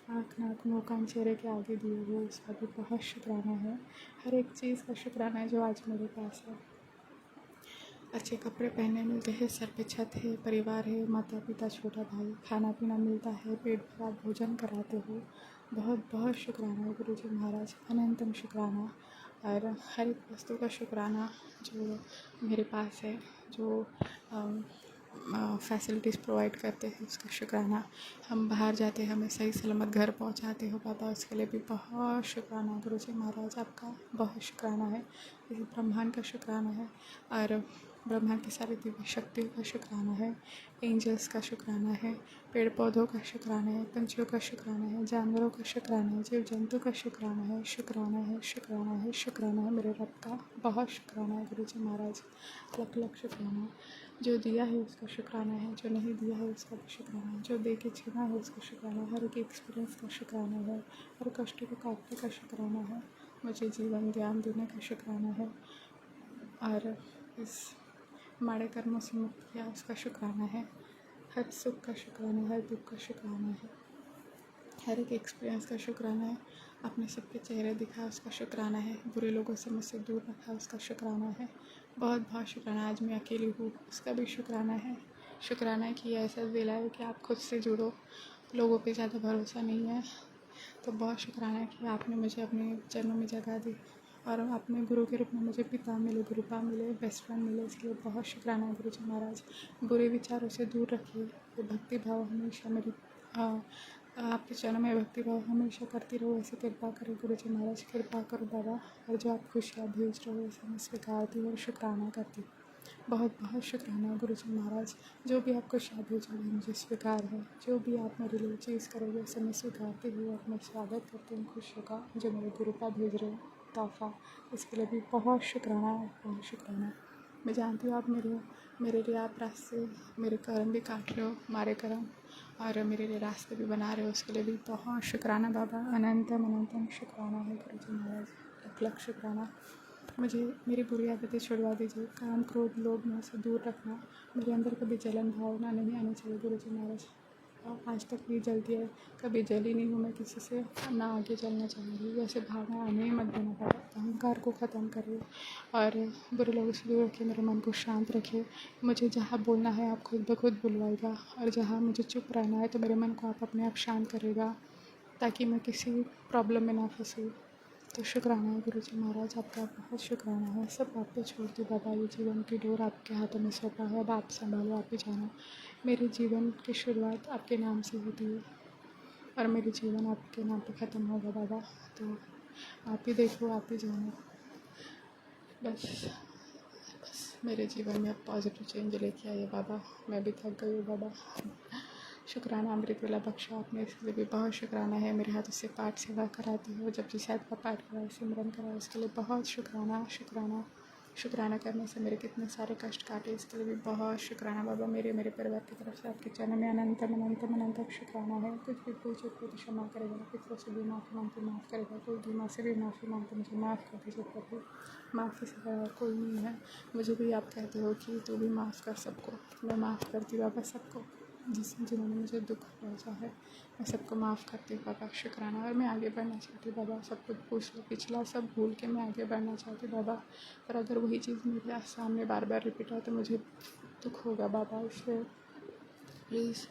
आँख नाक मुँह कान चेहरे के आगे दिए हुए उसका भी बहुत शुक्राना है। हर एक चीज़ का शुक्राना है जो आज मेरे पास है। अच्छे कपड़े पहनने मिलते हैं, सर पे छत है, परिवार है, माता पिता छोटा भाई, खाना पीना मिलता है, पेट भरा भोजन कराते हो, बहुत बहुत शुक्राना है गुरुजी महाराज, अनंतम शुक्राना। और हर एक वस्तु का शुक्राना जो मेरे पास है, जो फैसिलिटीज़ प्रोवाइड करते हैं उसका शुक्राना। हम बाहर जाते हैं, हमें सही सलामत घर पहुंचाते हो बाबा, उसके लिए भी बहुत शुक्राना गुरुजी महाराज, आपका बहुत शुक्राना है। इस ब्रह्मांड का शुक्राना है और ब्रह्मांड की सारी दिव्य शक्तियों का शुक्राना है, एंजल्स का शुक्राना है, पेड़ पौधों का शुक्राना है, पंछियों का शुक्राना है, जानवरों का शुक्राना है, जीव जंतु का शुक्राना है, शुक्राना है, शुक्राना है, शुक्राना है मेरे रब का, बहुत शुक्राना है गुरुजी महाराज, लख लख शुक्राना। जो दिया है उसका शुक्राना है, जो नहीं दिया है उसका भी शुक्राना है, जो दे के छीना है उसका शुक्राना है, हर एक एक्सपीरियंस का शुक्राना है, हर कष्ट को काटने का शुक्राना है, मुझे जीवन ज्ञान देने का शुक्राना है और इस माड़े कर्मों से मुक्त किया उसका शुक्राना है। हर सुख का शुक्राना है, हर दुख का शुक्राना है, हर एक एक्सपीरियंस का शुक्राना है। अपने सबके चेहरे दिखा उसका शुक्राना है, बुरे लोगों से मुझसे दूर रखा उसका शुक्राना है, बहुत बहुत शुक्राना। आज मैं अकेली हूँ उसका भी शुक्राना है। शुक्राना है कि ऐसा दिला है कि आप खुद से जुड़ो, लोगों पे ज़्यादा भरोसा नहीं है, तो बहुत शुक्राना है कि आपने मुझे अपने चरणों में जगह दी और अपने गुरु के रूप में मुझे पिता मिले, गुरुपा मिले, बेस्ट फ्रेंड मिले, इसलिए बहुत शुक्राना है गुरुजी महाराज। बुरे विचारों से दूर रखिए, भक्ति भाव हमेशा मेरी आपके चरणों में भक्ति भाव हमेशा करती रहो, ऐसे कृपा करो गुरुजी महाराज, कृपा करो बाबा। और जो आप खुशियाँ भेज रहे हो उसे मैं स्वीकारती हूँ और शुक्राना करती हूँ, बहुत बहुत शुक्राना गुरुजी महाराज। जो भी आप खुशियाँ भेजोगे मुझे स्वीकार है, जो भी आप मेरे लिए चीज़ करोगे उसे मैं स्वीकारती हूँ और मैं स्वागत करती हूँ खुशियों का जो मेरे गुरुपा भेज रहे हो तोहफ़ा, इसके लिए भी बहुत शुक्राना, बहुत शुक्राना। मैं जानती हूँ आप मेरे लिए आप रास्ते, मेरे कर्म भी काट रहे हो, हमारे कर्म, और मेरे लिए रास्ते भी बना रहे हो, उसके लिए भी बहुत शुक्राना बाबा, अनंतम अनंतम शुक्राना है गुरुजी महाराज, लख लख शुक्राना। मुझे मेरी बुरी आदतें छुड़वा दीजिए, काम क्रोध लोभ मोह से दूर रखना, मेरे अंदर कभी जलन भावना नहीं आनी चाहिए गुरुजी महाराज। आज तक भी जलती है, कभी जली नहीं हूँ मैं किसी से, ना आगे जलना चाहूँगी, वैसे भावना आने ही मत देना पड़ा। अहंकार को ख़त्म करिए और बुरे लोगों से दूर रखिए, मेरे मन को शांत रखिए। मुझे जहाँ बोलना है आप खुद ब खुद बुलवाएगा और जहाँ मुझे चुप रहना है तो मेरे मन को आप अपने आप शांत करेगा ताकि मैं किसी प्रॉब्लम में ना फंसूँ। तो शुक्राना है गुरुजी महाराज, आपका बहुत शुक्राना है। सब आप पे छोड़ती बाबा, ये जीवन की डोर आपके हाथों में सौंपा है, अब आप संभालो, आप ही जानो। मेरे जीवन की शुरुआत आपके नाम से होती है और मेरे जीवन आपके नाम पे ख़त्म होगा बाबा, तो आप ही देखो, आप ही जानो। बस मेरे जीवन में आप पॉजिटिव चेंज लेके आइए बाबा, मैं भी थक गई हूँ बाबा। शुक्राना अमृत वेला बख्शा आपने, इसके लिए भी बहुत शुक्राना है। मेरे हाथों से पाठ सेवा कराती हो, जब जी साहिब का पाठ कराए, सिमरन कराए, उसके लिए बहुत शुक्राना। शुक्राना शुक्राना करने से मेरे कितने सारे कष्ट काटे, इसके लिए भी बहुत शुक्राना बाबा। मेरे परिवार की तरफ से आपके चरणों में अनंतम अनंतम अनंतम शुक्राना है। कुछ भी भूल चूक हो तो क्षमा करेगा, पितरों से भी माफ़ी मांगते माफ़ करेगा, कोई भी माँ से भी माफ़ी मांगते मुझे माफ़ कर दीजिए प्रभु। माफ़ी से बड़ा और कोई नहीं है। मुझे भी आप कहते हो कि तू भी माफ़ कर सबको, मैं माफ़ करती हूँ बाबा सबको, जिन्होंने मुझे दुख पहुँचा है, मैं सबको माफ़ करती हूँ बाबा, शुक्राना। और मैं आगे बढ़ना चाहती हूँ बाबा, सब कुछ पूछ लो, पिछला सब भूल के मैं आगे बढ़ना चाहती हूँ बाबा। पर अगर वही चीज़ मेरे सामने बार बार रिपीट हो तो मुझे दुख होगा बाबा, इसलिए प्लीज़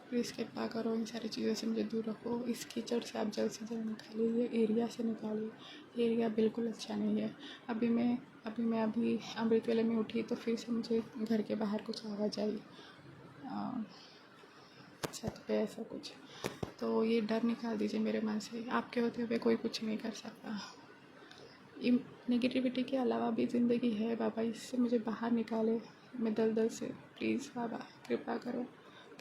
प्लीज़ कृपा करो, इन सारी चीज़ों से मुझे दूर रखो। इस कीचड़ से आप जल्द से जल्द निकालिए, ये एरिया से निकालिए, ये एरिया बिल्कुल अच्छा नहीं है। अभी मैं अमृत वेले में उठी तो फिर से मुझे घर के बाहर कुछ आवाज़ आई, छत पे ऐसा कुछ। तो ये डर निकाल दीजिए मेरे मन से, आपके होते हुए कोई कुछ नहीं कर सकता। नेगेटिविटी के अलावा भी ज़िंदगी है बाबा, इससे मुझे बाहर निकाले, मैं दलदल से। प्लीज़ बाबा कृपा करो,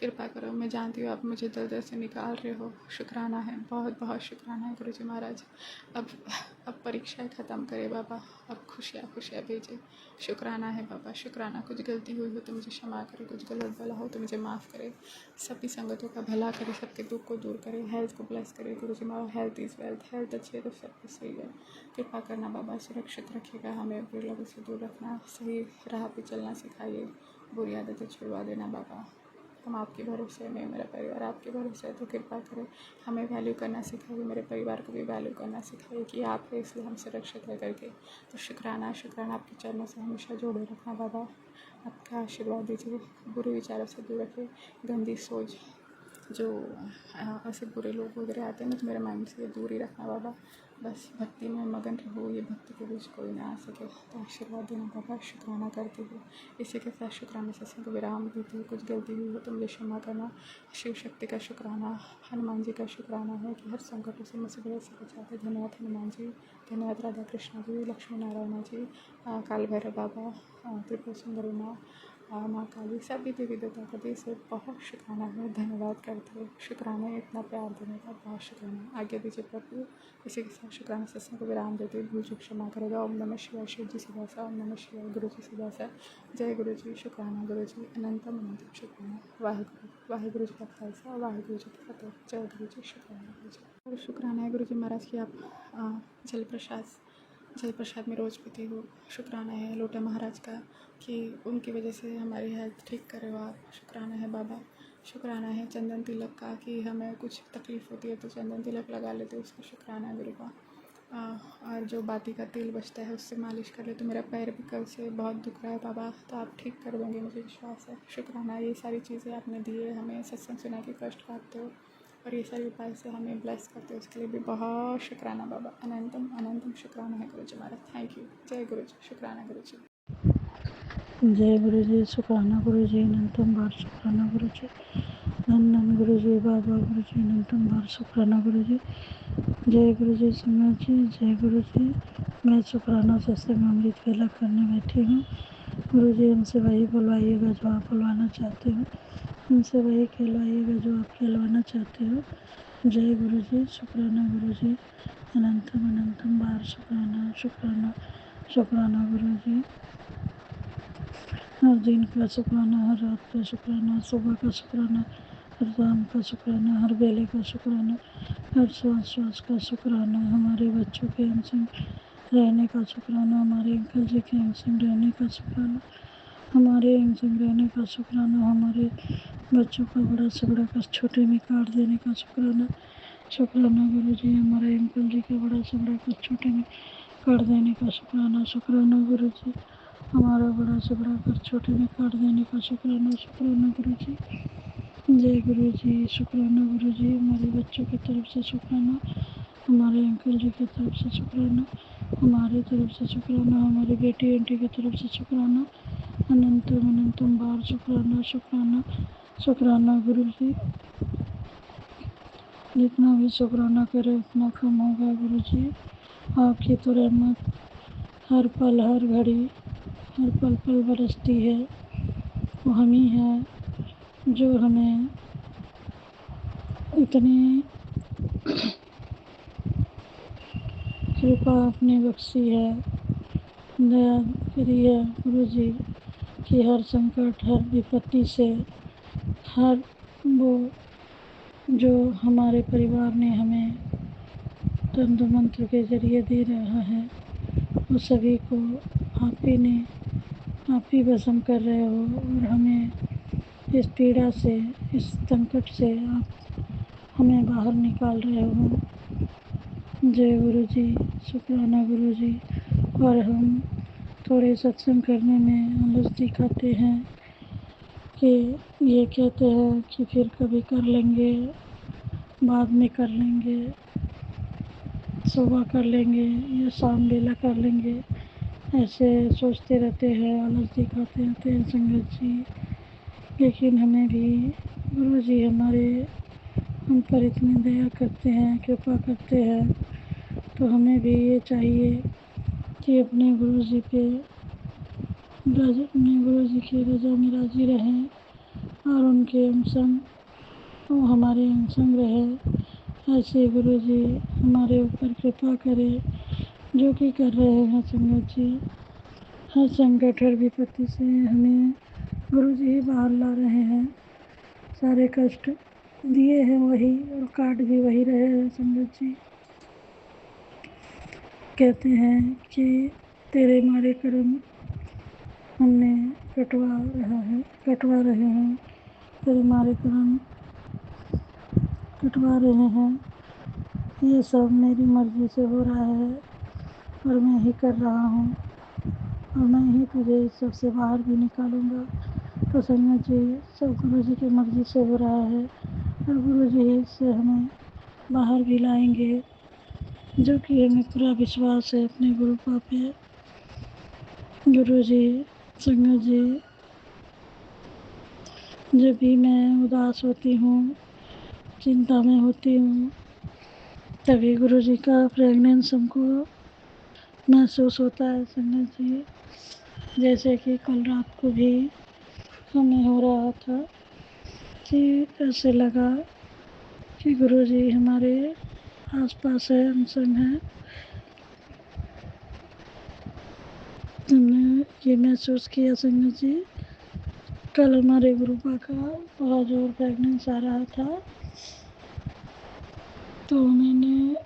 कृपा करो। मैं जानती हूँ आप मुझे दलदल से निकाल रहे हो, शुक्राना है, बहुत बहुत शुक्राना है गुरुजी महाराज। अब परीक्षाएं ख़त्म करें बाबा, अब खुशियाँ खुशियाँ भेजे, शुक्राना है बाबा, शुक्राना। कुछ गलती हुई हो तो मुझे क्षमा करे, कुछ गलत बोला हो तो मुझे माफ़ करे, सभी संगतों का भला करे, सबके दुख को दूर करे, हेल्थ को ब्लेस करे गुरुजी महाराज। हेल्थ इज़ वेल्थ, हेल्थ अच्छी है तो सब कुछ सही है। कृपा करना बाबा, सुरक्षित रखिएगा हमें, बुरे लोगों से दूर रखना, सही राह पे चलना सिखाइए, बुरी आदतें छुड़वा देना बाबा। हम आपके भरोसे हैं, मैं मेरा परिवार आपके भरोसे है, तो कृपा करें हमें वैल्यू करना सिखाइए, मेरे परिवार को भी वैल्यू करना सिखाइए कि आप है इसलिए हम सुरक्षित है करके। तो शुक्राना शुक्राना, आपके चरणों से हमेशा जोड़े रखना बाबा, आपका आशीर्वाद दीजिए, बुरे विचारों से दूर रखिए, गंदी सोच जो ऐसे बुरे लोग वगैरह आते हैं ना, तो मेरे माइंड से दूर ही रखना बाबा। बस भक्ति में मगन रहो, ये भक्ति के बीच कोई ना आ सके, तो आशीर्वाद देना बाबा, शुक्राना करती हूँ। इसी के साथ शुक्राना सत्संग को विराम देती हूँ। कुछ गलती हुई हो तो मुझे क्षमा करना। शिव शक्ति का शुक्राना, हनुमान जी का शुक्राना है कि हर संकटों से मुसीबत से बचाते। धन्यवाद हनुमान जी, धन्यवाद राधा कृष्ण जी, लक्ष्मी नारायण जी, काल भैरव बाबा, त्रिपुर सुंदरी माँ, माँ काली, सभी देवी देवता का दिल से बहुत शुक्राना है, धन्यवाद करते हैं। शुक्राना है इतना प्यार देने का, बहुत शुक्राना। आगे दीजिए प्रभु। इसी के साथ शुक्राना सत्संग को विराम देते, भूल चूक क्षमा करेगा। ओम नमः शिवाय, शिव जी सदासा, ओम नमः शिवाय, गुरु जी सदासा। जय गुरु जी, शुक्राना गुरु जी, अनंतम अनंतम शुक्राना। वाहिगुरु जी का खालसा, वाहिगुरु जी की फतेह। जय गुरु जी, शुक्राना गुरु जी। और शुक्राना है गुरु जी महाराज की आप जल प्रसाद में रोज़ पीती हूँ। शुक्राना है लोटा महाराज का कि उनकी वजह से हमारी हेल्थ ठीक करे हो आप, शुक्राना है बाबा। शुक्राना है चंदन तिलक का कि हमें कुछ तकलीफ़ होती है तो चंदन तिलक लगा लेते हैं, उसका शुक्राना है गुरु का। और जो बाती का तेल बचता है उससे मालिश कर ले तो मेरा पैर भी कल से बहुत दुख रहा है बाबा, तो आप ठीक कर देंगे, मुझे विश्वास है। शुक्राना, ये सारी चीज़ें आपने दी है हमें, सत्संग सुना के कष्ट पाते हो और ये सारे उपाय से हमें ब्लेस करते हो, उसके लिए भी बहुत शुक्राना बाबा, अनंतम अनंतम शुक्राना है गुरु जी महाराज। Thank you. जय गुरु जी, शुक्राना गुरु जी। जय गुरु जी, शुक्राना गुरु जी, अनंतम बार शुक्राना गुरु जी, धन गुरु जी, बाबा गुरु जी, अनंतम बार शुक्राना गुरु जी। जय गुरु जी सुमन जी, जय गुरु जी। मैं शुक्राना सत्संग अमृत वेला करने बैठी हूँ। गुरु जी हमसे वही बुलवाइएगा जो आप बुलवाना चाहते हो, हमसे वही खिलवाइएगा जो आप खिलवाना चाहते हो। जय गुरु जी, शुक्राना गुरु जी, अनंतम अनंतम बार शुक्राना शुक्राना शुक्राना गुरु जी। हर दिन का शुक्राना, हर रात का शुक्राना, सुबह का शुक्राना, हर शाम का शुक्राना, हर बेले का शुक्राना, हर श्वास श्वास का शुक्राना, हमारे बच्चों के हमसंग रहने का शुक्राना, हमारे अंकल जी के हमसंग रहने का शुक्राना, हमारे हमसंग रहने का शुक्राना, हमारे बच्चों का बड़ा से बड़ा कष्ट छोटे में काट देने का शुक्राना। शुक्राना गुरु जी, हमारे अंकल जी का बड़ा से बड़ा कष्ट छोटे में काट देने का शुक्राना। शुक्राना गुरु जी, हमारा बड़ा से बड़ा कर छोटे में काट देने का शुक्राना। शुक्राना गुरु जी, जय गुरु जी, शुक्राना गुरु जी। हमारे बच्चों की तरफ से शुक्राना, हमारे अंकल जी की तरफ से शुक्राना, हमारी तरफ से शुक्राना, हमारी बेटी आंटी की तरफ से शुक्राना, अनंतम अनंतम बार शुक्राना शुक्राना शुक्राना गुरु जी। जितना भी शुक्राना करे उतना कम होगा गुरु जी। आपकी तो रहमत हर पल हर घड़ी हर पल पल बरसती है। वो हम ही हैं जो हमें इतनी कृपा आपने बख्शी है, दया करी है गुरु जी कि हर संकट हर विपत्ति से हर वो जो हमारे परिवार ने हमें तंत्र मंत्र के जरिए दे रहा है वो सभी को आप ही भस्म कर रहे हो और हमें इस पीड़ा से, इस संकट से आप हमें बाहर निकाल रहे हो। जय गुरु जी, शुक्राना गुरु जी। और हम थोड़े सत्संग करने में आलस दिखाते हैं कि ये कहते हैं कि फिर कभी कर लेंगे, बाद में कर लेंगे, सुबह कर लेंगे या शाम बेला कर लेंगे, ऐसे सोचते रहते हैं, आलस दिखाते रहते हैं संगत जी। लेकिन हमें भी गुरु जी हमारे हम पर इतनी दया करते हैं, कृपा करते हैं, तो हमें भी ये चाहिए कि अपने गुरु जी अपने गुरु जी की रजा में राजी रहें और उनके अंग वो हमारे अंग रहे। ऐसे गुरु जी हमारे ऊपर कृपा करें, जो कि कर रहे हैं संगत जी। हर संकट, हर विपत्ति से हमें गुरु जी ही बाहर ला रहे हैं। सारे कष्ट दिए हैं वही और काट भी वही रहे हैं संगत जी। कहते हैं कि तेरे मारे कर्म हमने कटवा रहे हैं, तेरे मारे कर्म कटवा रहे हैं। ये सब मेरी मर्जी से हो रहा है और मैं ही कर रहा हूँ और मैं ही तुझे इस सब से बाहर भी निकालूंगा। तो संगत जी, सब गुरु जी की मर्जी से हो रहा है और गुरु जी इससे हमें बाहर भी लाएंगे, जो कि हमें पूरा विश्वास है अपने गुरु पे। गुरु जी, संगत जी, जब भी मैं उदास होती हूँ, चिंता में होती हूँ, तभी गुरु जी का फ्रेगनेंस हमको महसूस होता है संगत जी। जैसे कि कल रात को भी हमें हो रहा था कि ऐसे लगा कि गुरु जी हमारे आसपास है, हम संग हैं। हमने ये महसूस किया संगत जी। कल हमारे गुरुपा का बहुत जोर फ्रेगनेंस आ रहा था, तो मैंने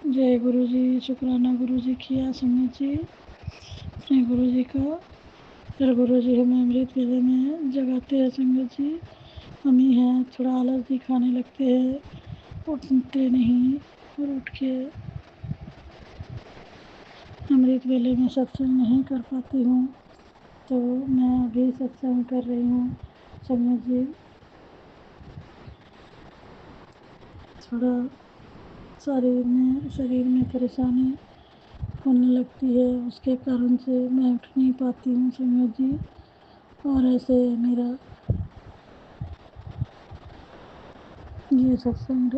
जय गुरु जी, शुक्राना गुरु जी किया संगत जी अपने गुरु जी का। फिर गुरु जी हमें अमृत वेले में जगाते हैं संगत जी। हम ही हैं थोड़ा आलस दिखाने लगते हैं, उठते नहीं और उठ के अमृत वेले में सत्संग नहीं कर पाती हूँ। तो मैं अभी सत्संग कर रही हूँ संगत जी। थोड़ा शरीर में परेशानी होने लगती है, उसके कारण से मैं उठ नहीं पाती हूँ संगत जी। और ऐसे मेरा ये सत्संग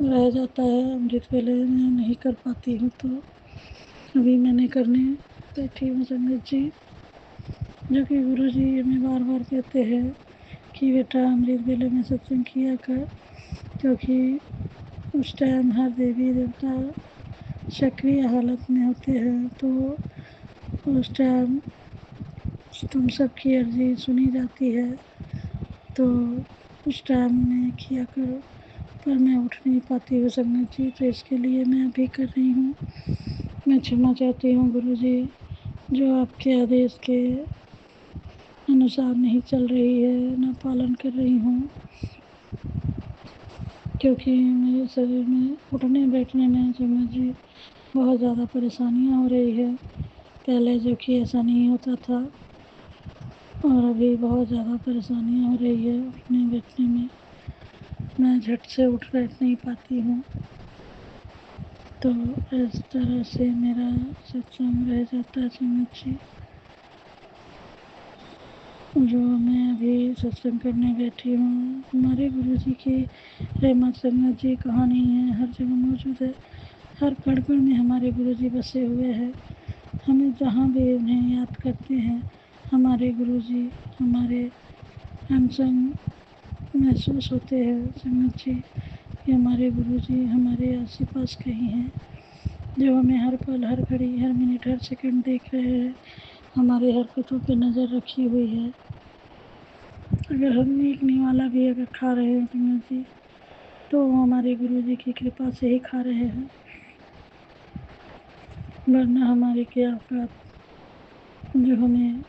रह जाता है, अमृत वेले में नहीं कर पाती हूँ। तो अभी मैंने करने बैठी हूँ संगत जी, जो कि गुरु जी हमें बार बार कहते हैं कि बेटा अमृत वेले में सत्संग किया कर, क्योंकि उस टाइम हर देवी देवता सक्रिय हालत में होते हैं। तो उस टाइम तुम सबकी अर्जी सुनी जाती है, तो उस टाइम में किया करो। पर मैं उठ नहीं पाती हूँ संगत जी, तो इसके लिए मैं अभी कर रही हूँ। मैं क्षमा चाहती हूँ गुरु जी, जो आपके आदेश के अनुसार नहीं चल रही है, ना पालन कर रही हूँ, क्योंकि मेरे शरीर में उठने बैठने में संगत जी बहुत ज़्यादा परेशानियाँ हो रही है। पहले जो कि ऐसा नहीं होता था और अभी बहुत ज़्यादा परेशानियाँ हो रही है उठने बैठने में। मैं झट से उठ बैठ नहीं पाती हूँ, तो इस तरह से मेरा सत्संग रह जाता है संगत जी। जो मैं अभी सत्संग करने बैठी हूँ, हमारे गुरु जी की रहमत संगत जी कहाँ नहीं है, हर जगह मौजूद है। हर कण कण में हमारे गुरु जी बसे हुए हैं। हमें जहाँ भी उन्हें याद करते हैं, हमारे गुरु जी हमारे संग महसूस होते हैं संगत जी कि हमारे गुरु जी हमारे आस पास कहीं हैं, जो हमें हर पल, हर घड़ी, हर मिनट, हर सेकंड देख रहे हैं, हमारे हरकतों पे नज़र रखी हुई है। अगर हम एक निवाला भी अगर खा रहे हैं संगत जी, तो वो हमारे गुरु जी की कृपा से ही खा रहे हैं, वरना हमारे क्या औकात जो हमें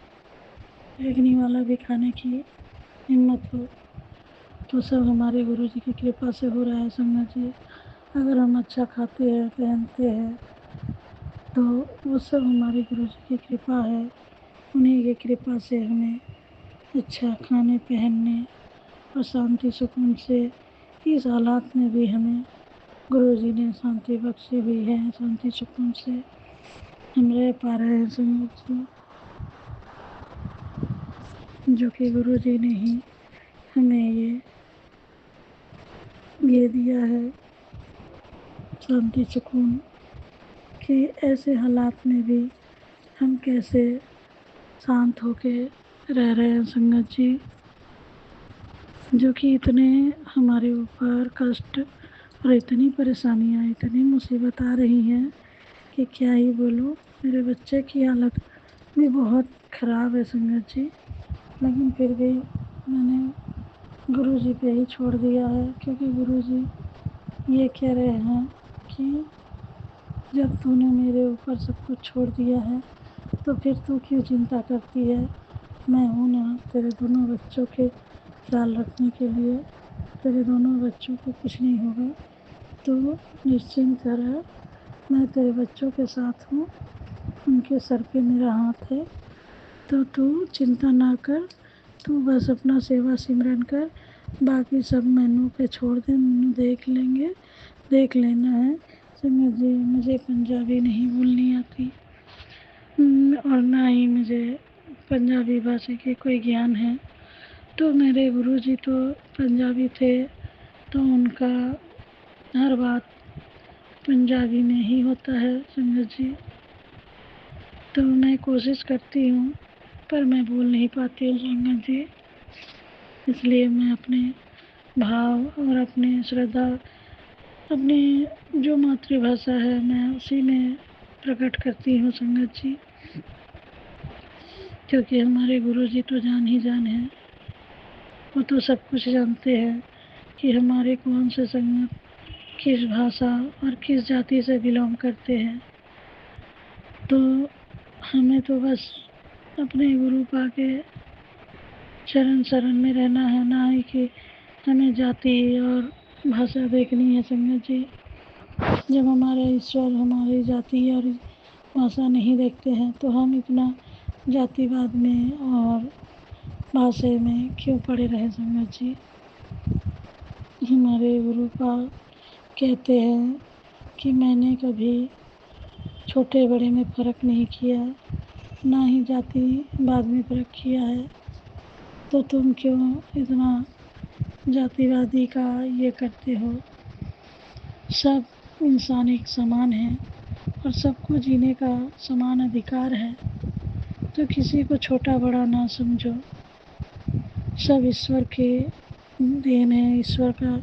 एक निवाला भी खाने की हिम्मत हो। तो सब हमारे गुरु जी की कृपा से हो रहा है संगत जी। अगर हम अच्छा खाते हैं, पहनते हैं, तो वो सब हमारे गुरु जी की कृपा है। उन्हीं की कृपा से हमें अच्छा खाने पहनने और शांति सुकून से इस हालात में भी हमें गुरु जी ने शांति बख्शी हुई है। शांति सुकून से हम रह पा रहे हैं संगत जी, जो कि गुरु जी ने ही हमें ये दिया है शांति सुकून, कि ऐसे हालात में भी हम कैसे शांत होके रह रहे हैं संगत जी, जो कि इतने हमारे ऊपर कष्ट और इतनी परेशानियाँ, इतनी मुसीबत आ रही हैं कि क्या ही बोलूँ। मेरे बच्चे की हालत भी बहुत ख़राब है संगत जी, लेकिन फिर भी मैंने गुरु जी पे ही छोड़ दिया है, क्योंकि गुरु जी ये कह रहे हैं कि जब तूने मेरे ऊपर सब कुछ छोड़ दिया है तो फिर तू क्यों चिंता करती है। मैं हूँ ना तेरे दोनों बच्चों के ख्याल रखने के लिए। तेरे दोनों बच्चों को कुछ नहीं होगा, तो निश्चिंत रह, मैं तेरे बच्चों के साथ हूँ, उनके सर पे मेरा हाथ है। तो तू चिंता ना कर, तू बस अपना सेवा सिमरन कर, बाकी सब मैनू पे छोड़ दे, मैनू देख लेंगे, देख लेना है। संगत जी, मुझे पंजाबी नहीं बोलनी आती और ना ही मुझे पंजाबी भाषा की कोई ज्ञान है। तो मेरे गुरुजी तो पंजाबी थे, तो उनका हर बात पंजाबी में ही होता है संगत जी। तो मैं कोशिश करती हूँ, पर मैं बोल नहीं पाती हूँ संगत जी। इसलिए मैं अपने भाव और अपनी श्रद्धा, अपनी जो मातृभाषा है, मैं उसी में प्रकट करती हूँ संगत जी, क्योंकि हमारे गुरु जी तो जान ही जान है। वो तो सब कुछ जानते हैं कि हमारे कौन से संगत किस भाषा और किस जाति से बिलोंग करते हैं। तो हमें तो बस अपने गुरु पाके चरण शरण में रहना है, ना ही कि हमें जाति और भाषा देखनी है संगत जी। जब हमारे ईश्वर हमारी जाति और भाषा नहीं देखते हैं, तो हम इतना जातिवाद में और भाषा में क्यों पड़े रहे संगत जी। हमारे गुरु पाल कहते हैं कि मैंने कभी छोटे बड़े में फ़र्क नहीं किया, ना ही जातिवाद में फ़र्क किया है। तो तुम क्यों इतना जातिवादी का ये करते हो। सब इंसान एक समान है और सबको जीने का समान अधिकार है। तो किसी को छोटा बड़ा ना समझो, सब ईश्वर के देन है, ईश्वर का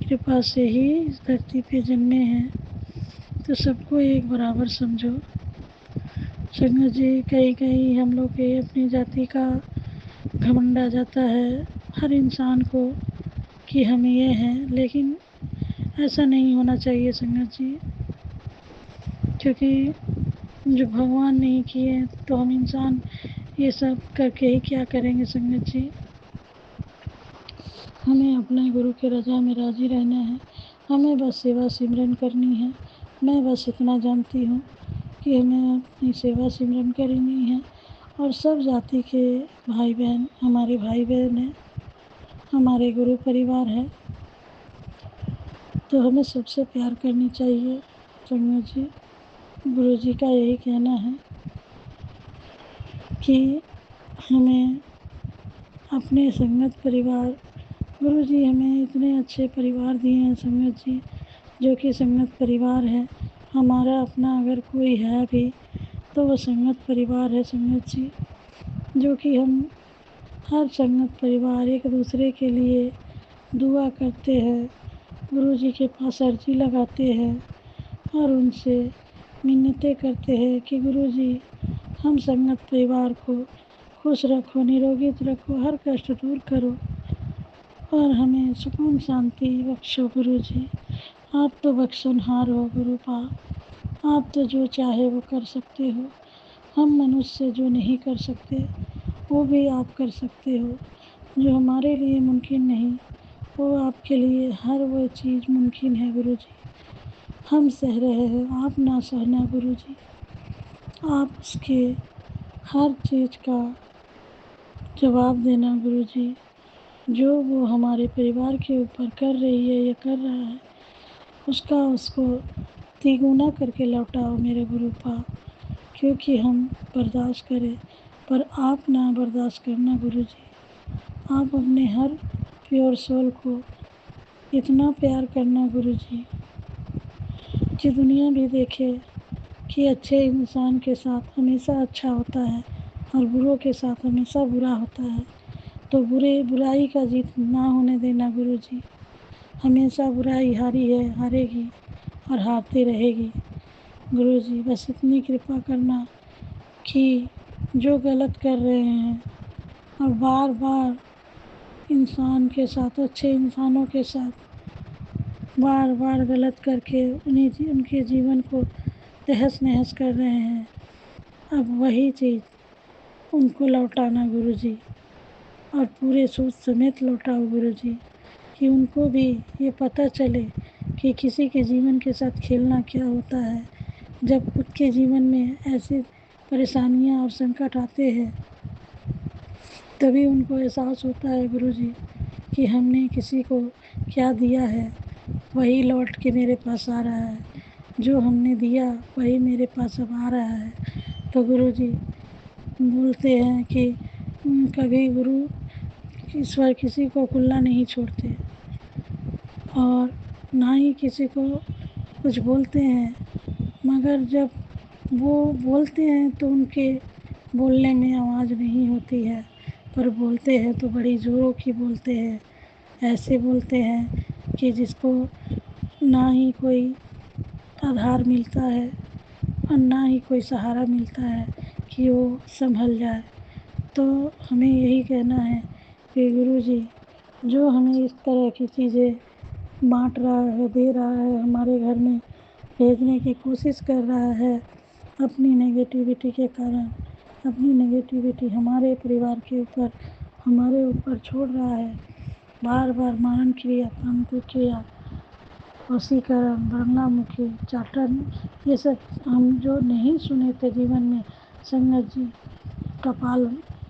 कृपा से ही इस धरती पे जन्मे हैं। तो सबको एक बराबर समझो संगत जी। कहीं कहीं हम लोग के अपनी जाति का घमंड आ जाता है हर इंसान को कि हम ये हैं, लेकिन ऐसा नहीं होना चाहिए संगत जी, क्योंकि जो भगवान नहीं किए तो हम इंसान ये सब करके ही क्या करेंगे संगत जी। हमें अपने गुरु के रज़ा में राज़ी रहना है, हमें बस सेवा सिमरन करनी है। मैं बस इतना जानती हूँ कि हमें अपनी सेवा सिमरन करनी है, और सब जाति के भाई बहन हमारे भाई बहन हैं, हमारे गुरु परिवार है, तो हमें सबसे प्यार करनी चाहिए संगत जी। गुरु जी का यही कहना है कि हमें अपने संगत परिवार, गुरु जी हमें इतने अच्छे परिवार दिए हैं संगत जी, जो कि संगत परिवार है हमारा अपना। अगर कोई है भी तो वो संगत परिवार है संगत जी, जो कि हम हर संगत परिवार एक दूसरे के लिए दुआ करते हैं, गुरु जी के पास अर्जी लगाते हैं और उनसे मिन्नतें करते हैं कि गुरु जी हम संगत परिवार को खुश रखो, निरोगित रखो, हर कष्ट दूर करो और हमें सुकून शांति बख्शो गुरु जी। आप तो बख्शनहार हो गुरु पाक, आप तो जो चाहे वो कर सकते हो। हम मनुष्य जो नहीं कर सकते वो भी आप कर सकते हो। जो हमारे लिए मुमकिन नहीं, वो आपके लिए हर वो चीज़ मुमकिन है गुरु जी। हम सह रहे हैं, आप ना सहना गुरु जी। आप उसके हर चीज़ का जवाब देना गुरु जी। जो वो हमारे परिवार के ऊपर कर रही है या कर रहा है, उसका उसको तिगुना करके लौटाओ मेरे गुरु पाप, क्योंकि हम बर्दाश्त करें पर आप ना बर्दाश्त करना गुरु जी। आप अपने हर प्योर सोल को इतना प्यार करना गुरु जी कि दुनिया भी देखे कि अच्छे इंसान के साथ हमेशा अच्छा होता है और बुरों के साथ हमेशा बुरा होता है। तो बुराई का जीत ना होने देना गुरु जी। हमेशा बुराई हारी है, हारेगी और हारती रहेगी गुरु जी। बस इतनी कृपा करना कि जो गलत कर रहे हैं और बार बार इंसान के साथ, अच्छे इंसानों के साथ बार बार गलत करके उनके जीवन को तहस नहस कर रहे हैं, अब वही चीज़ उनको लौटाना गुरु जी, और पूरे सूद समेत लौटाओ गुरु जी, कि उनको भी ये पता चले कि किसी के जीवन के साथ खेलना क्या होता है। जब खुद के जीवन में ऐसी परेशानियां और संकट आते हैं, तभी उनको एहसास होता है गुरु जी कि हमने किसी को क्या दिया है, वही लौट के मेरे पास आ रहा है। जो हमने दिया वही मेरे पास अब आ रहा है। तो गुरु जी बोलते हैं कि कभी गुरु ईश्वर किसी को खुला नहीं छोड़ते और ना ही किसी को कुछ बोलते हैं, मगर जब वो बोलते हैं तो उनके बोलने में आवाज़ नहीं होती है, पर बोलते हैं तो बड़ी ज़ोरों की बोलते हैं। ऐसे बोलते हैं कि जिसको ना ही कोई आधार मिलता है और ना ही कोई सहारा मिलता है कि वो संभल जाए। तो हमें यही कहना है कि गुरु जी जो हमें इस तरह की चीज़ें बांट रहा है, दे रहा है, हमारे घर में भेजने की कोशिश कर रहा है, अपनी नेगेटिविटी के कारण, अपनी नेगेटिविटी हमारे परिवार के ऊपर, हमारे ऊपर छोड़ रहा है। बार बार मारण क्रिया, कामतु क्रिया, वशीकरण, बंगलामुखी, चाटन, ये सब हम जो नहीं सुने थे जीवन में, संगत जी, कपाल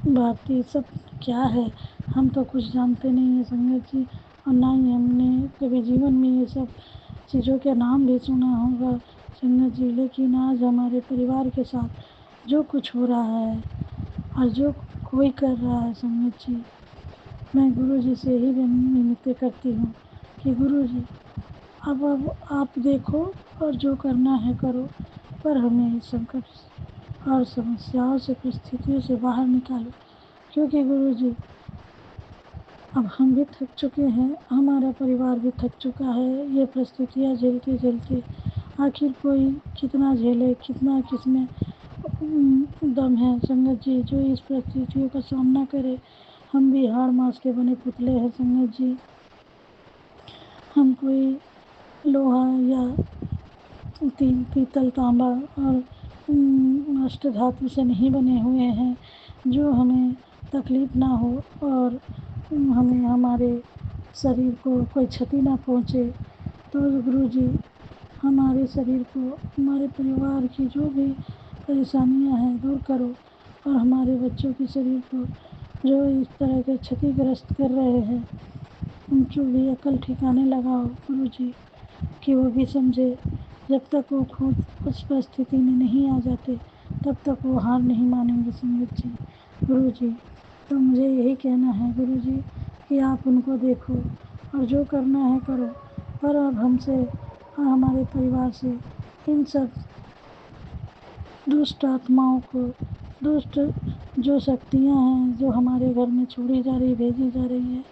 भारती, सब क्या है, हम तो कुछ जानते नहीं हैं संगत जी, और ना ही हमने कभी जीवन में ये सब चीज़ों के नाम भी सुना होगा संगत जी। लेकिन आज हमारे परिवार के साथ जो कुछ हो रहा है और जो कोई कर रहा है संगत जी, मैं गुरु जी से ही विनती करती हूँ कि गुरु जी अब आप देखो और जो करना है करो, पर हमें इस संकट और समस्याओं से, परिस्थितियों से बाहर निकालो, क्योंकि गुरु जी अब हम भी थक चुके हैं, हमारा परिवार भी थक चुका है। ये परिस्थितियाँ झेलते झेलते आखिर कोई कितना झेले, कितना किसमें दम है संगत जी, जो इस परिस्थितियों का सामना करे। हम भी हाड़ मांस के बने पुतले हैं संगत जी, हम कोई लोहा या पीतल, तांबा और अष्ट धातु से नहीं बने हुए हैं, जो हमें तकलीफ़ ना हो और हमें हमारे शरीर को कोई क्षति ना पहुँचे। तो गुरु जी हमारे शरीर को, हमारे परिवार की जो भी परेशानियां हैं दूर करो, और हमारे बच्चों के शरीर को जो इस तरह के क्षतिग्रस्त कर रहे हैं, उनको भी अकल ठिकाने लगाओ गुरु जी, कि वो भी समझे। जब तक वो खुद उस परिस्थिति में नहीं आ जाते, तब तक वो हार नहीं मानेंगे संगत जी, गुरु जी। तो मुझे यही कहना है गुरु जी कि आप उनको देखो और जो करना है करो, पर अब हमसे और हमारे परिवार से इन सब दुष्ट आत्माओं को, दुष्ट जो शक्तियाँ हैं जो हमारे घर में छोड़ी जा रही, भेजी जा रही है,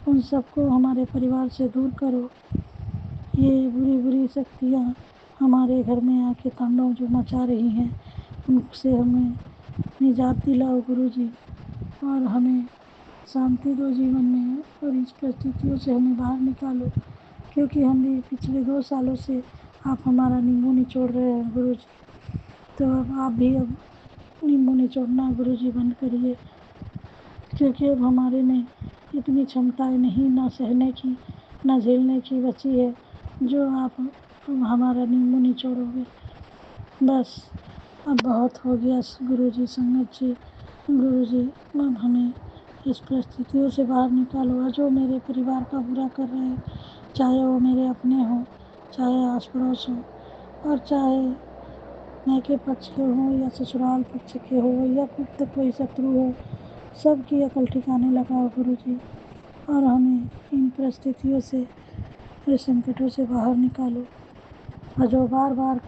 उन सबको हमारे परिवार से दूर करो। ये बुरी बुरी शक्तियाँ हमारे घर में आके तांडव जो मचा रही हैं, उनसे हमें निजात दिलाओ गुरु जी, और हमें शांति दो जीवन में, और इस परिस्थितियों से हमें बाहर निकालो, क्योंकि हम भी पिछले 2 सालों से आप हमारा नींबू निचोड़ रहे हैं गुरु जी। तो अब आप भी नींबू निचोड़ना गुरु जी बंद करिए, क्योंकि अब हमारे में इतनी क्षमताएं नहीं ना सहने की ना झेलने की बची है जो आप हमारा नींबू निचोड़ोगे। बस अब बहुत हो गया गुरुजी, संगत जी, गुरुजी अब हमें इस परिस्थितियों से बाहर निकालो। और जो मेरे परिवार का बुरा कर रहे हैं, चाहे वो मेरे अपने हों, चाहे आस पड़ोस हो, और चाहे मायके पक्ष के हों या ससुराल पक्ष के हो या गुप्त कोई शत्रु हो, सबकी अकल ठिकाने लगाओ गुरुजी। और हमें इन परिस्थितियों से, इस संकटों से बाहर निकालो। और जो बार बार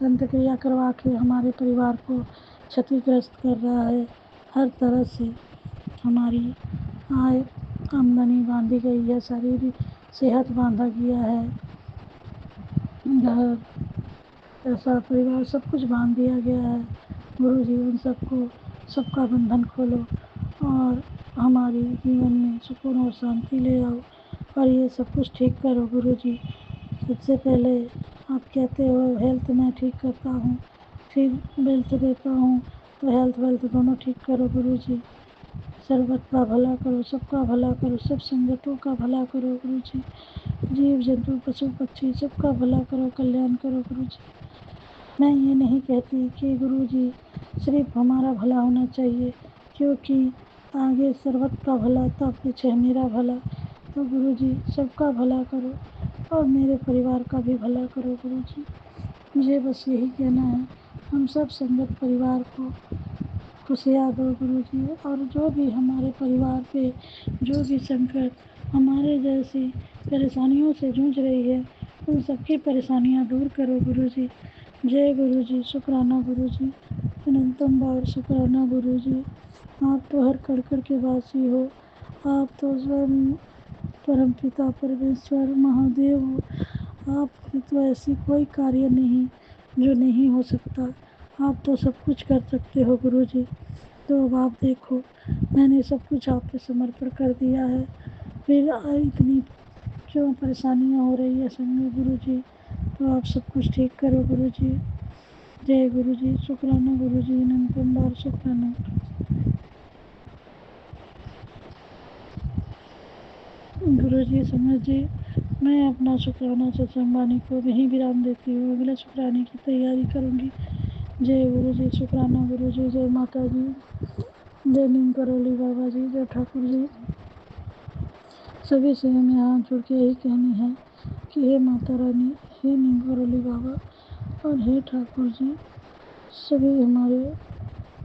दंत क्रिया करवा के हमारे परिवार को क्षतिग्रस्त कर रहा है, हर तरह से हमारी आय आमदनी बांधी गई है, शारीरिक सेहत बांधा गया है, घर पैसा परिवार सब कुछ बांध दिया गया है। गुरु जी उन सबको, सबका बंधन खोलो और हमारे जीवन में सुकून और शांति ले आओ और ये सब कुछ ठीक करो गुरु जी। सबसे पहले आप कहते हो हेल्थ मैं ठीक करता हूँ, फिर वेल्थ देता हूँ, तो हेल्थ वेल्थ दोनों ठीक करो गुरु जी। सर्वत का भला करो, सबका भला करो, सब संगतों का भला करो गुरु जी। जीव जंतु पशु पक्षी सबका भला करो, कल्याण करो गुरु जी। मैं ये नहीं कहती कि गुरु जी सिर्फ हमारा भला होना चाहिए, क्योंकि आगे सर्वत का भला तब पीछे मेरा भला। तो गुरु जी सबका भला करो और मेरे परिवार का भी भला करो गुरु जी। मुझे बस यही कहना है, हम सब संगत परिवार को खुशियाँ दो गुरु जी। और जो भी हमारे परिवार पे जो भी संकट हमारे जैसी परेशानियों से जूझ रही है, उन सबकी परेशानियाँ दूर करो गुरु जी। जय गुरु जी, शुक्राना गुरु जी, अनंतम बार शुक्राना गुरु जी। आप तो हर कड़कड़ के वासी हो, आप तो स्वयं परमपिता परमेश्वर महादेव हो। आपकी तो ऐसी कोई कार्य नहीं जो नहीं हो सकता, आप तो सब कुछ कर सकते हो गुरु जी। तो अब आप देखो, मैंने सब कुछ आप पे समर्पण कर दिया है, फिर इतनी क्यों परेशानियाँ हो रही है संग गुरु जी। तो आप सब कुछ ठीक करो गुरु जी। जय गुरु जी, शुक्राना गुरु जी, अनंतम बार शुक्राना। गुरु जी समझ जी, मैं अपना शुक्राना सत्संग वाणी को यहीं विराम देती हूँ, अगले शुक्राने की तैयारी करूँगी। जय गुरु जी, शुक्राना गुरु जी, जय माता जी, जय नीम करोली बाबा जी, जय ठाकुर जी। सभी से हमें हाथ जोड़ के यही कहनी है कि हे माता रानी, हे नीम करोली बाबा और हे ठाकुर जी, सभी हमारे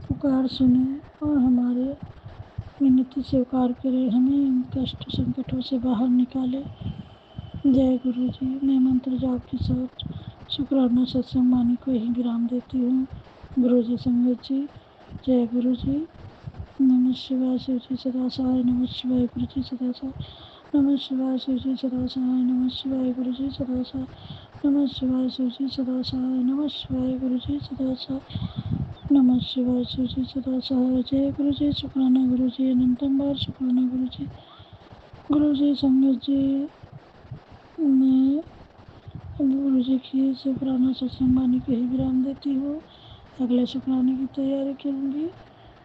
पुकार सुने और हमारे विनती स्वीकार करें, हमें इन कष्ट संकटों से बाहर निकाले। जय गुरु जी। मैं मंत्र जाप के साथ शुक्राना सत्संग वाणी को यही विराम देती हूँ। गुरु जी संगत जी, जय गुरु जी। नमः शिवाय शिव जी सदा सहाय, नमः शिवाय गुरु जी सदा सहाय, नमः शिवाय शिव जी सदा सहाय, नमः शिवाय गुरु जी सदा सहाय, नमः शिवाय शिव जी सदा सहाय, नमः शिवाय गुरु जी सदा सहाय, नमः शिवाय शिव जी सदा सहाय। जय गुरु जी, शुक्राना गुरु जी, अनंतम बार शुक्राना गुरु जी। गुरु जी संगत जी, मैं गुरु जी की शुक्राना सत्संग वाणी को ही विराम देती हूँ, अगले शुक्राने की तैयारी करूँगी।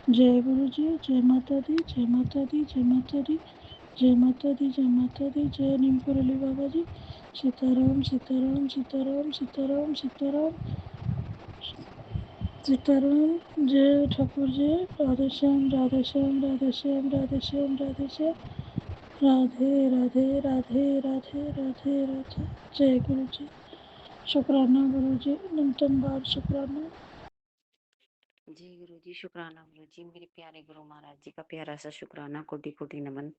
जय गुरु जी, जय माता दी, जय माता दी, जय माता दी, जय माता दी, जय माता दी, जय नीम करोली बाबा जी। सीताराम सीताराम सीताराम सीताराम सीताराम सीताराम। जय ठाकुर जी, राधे श्याम राधे श्याम राधे श्याम राधे श्याम राधे श्याम, राधे राधे राधे राधे राधे राधे। जय गुरु जी, शुक्राना गुरु जी, अनंतम बार शुक्राना। जय गुरु जी, शुक्राना गुरु जी। मेरे प्यारे गुरु महाराज जी का प्यारा सा शुक्राना, कोटि कोटि नमन।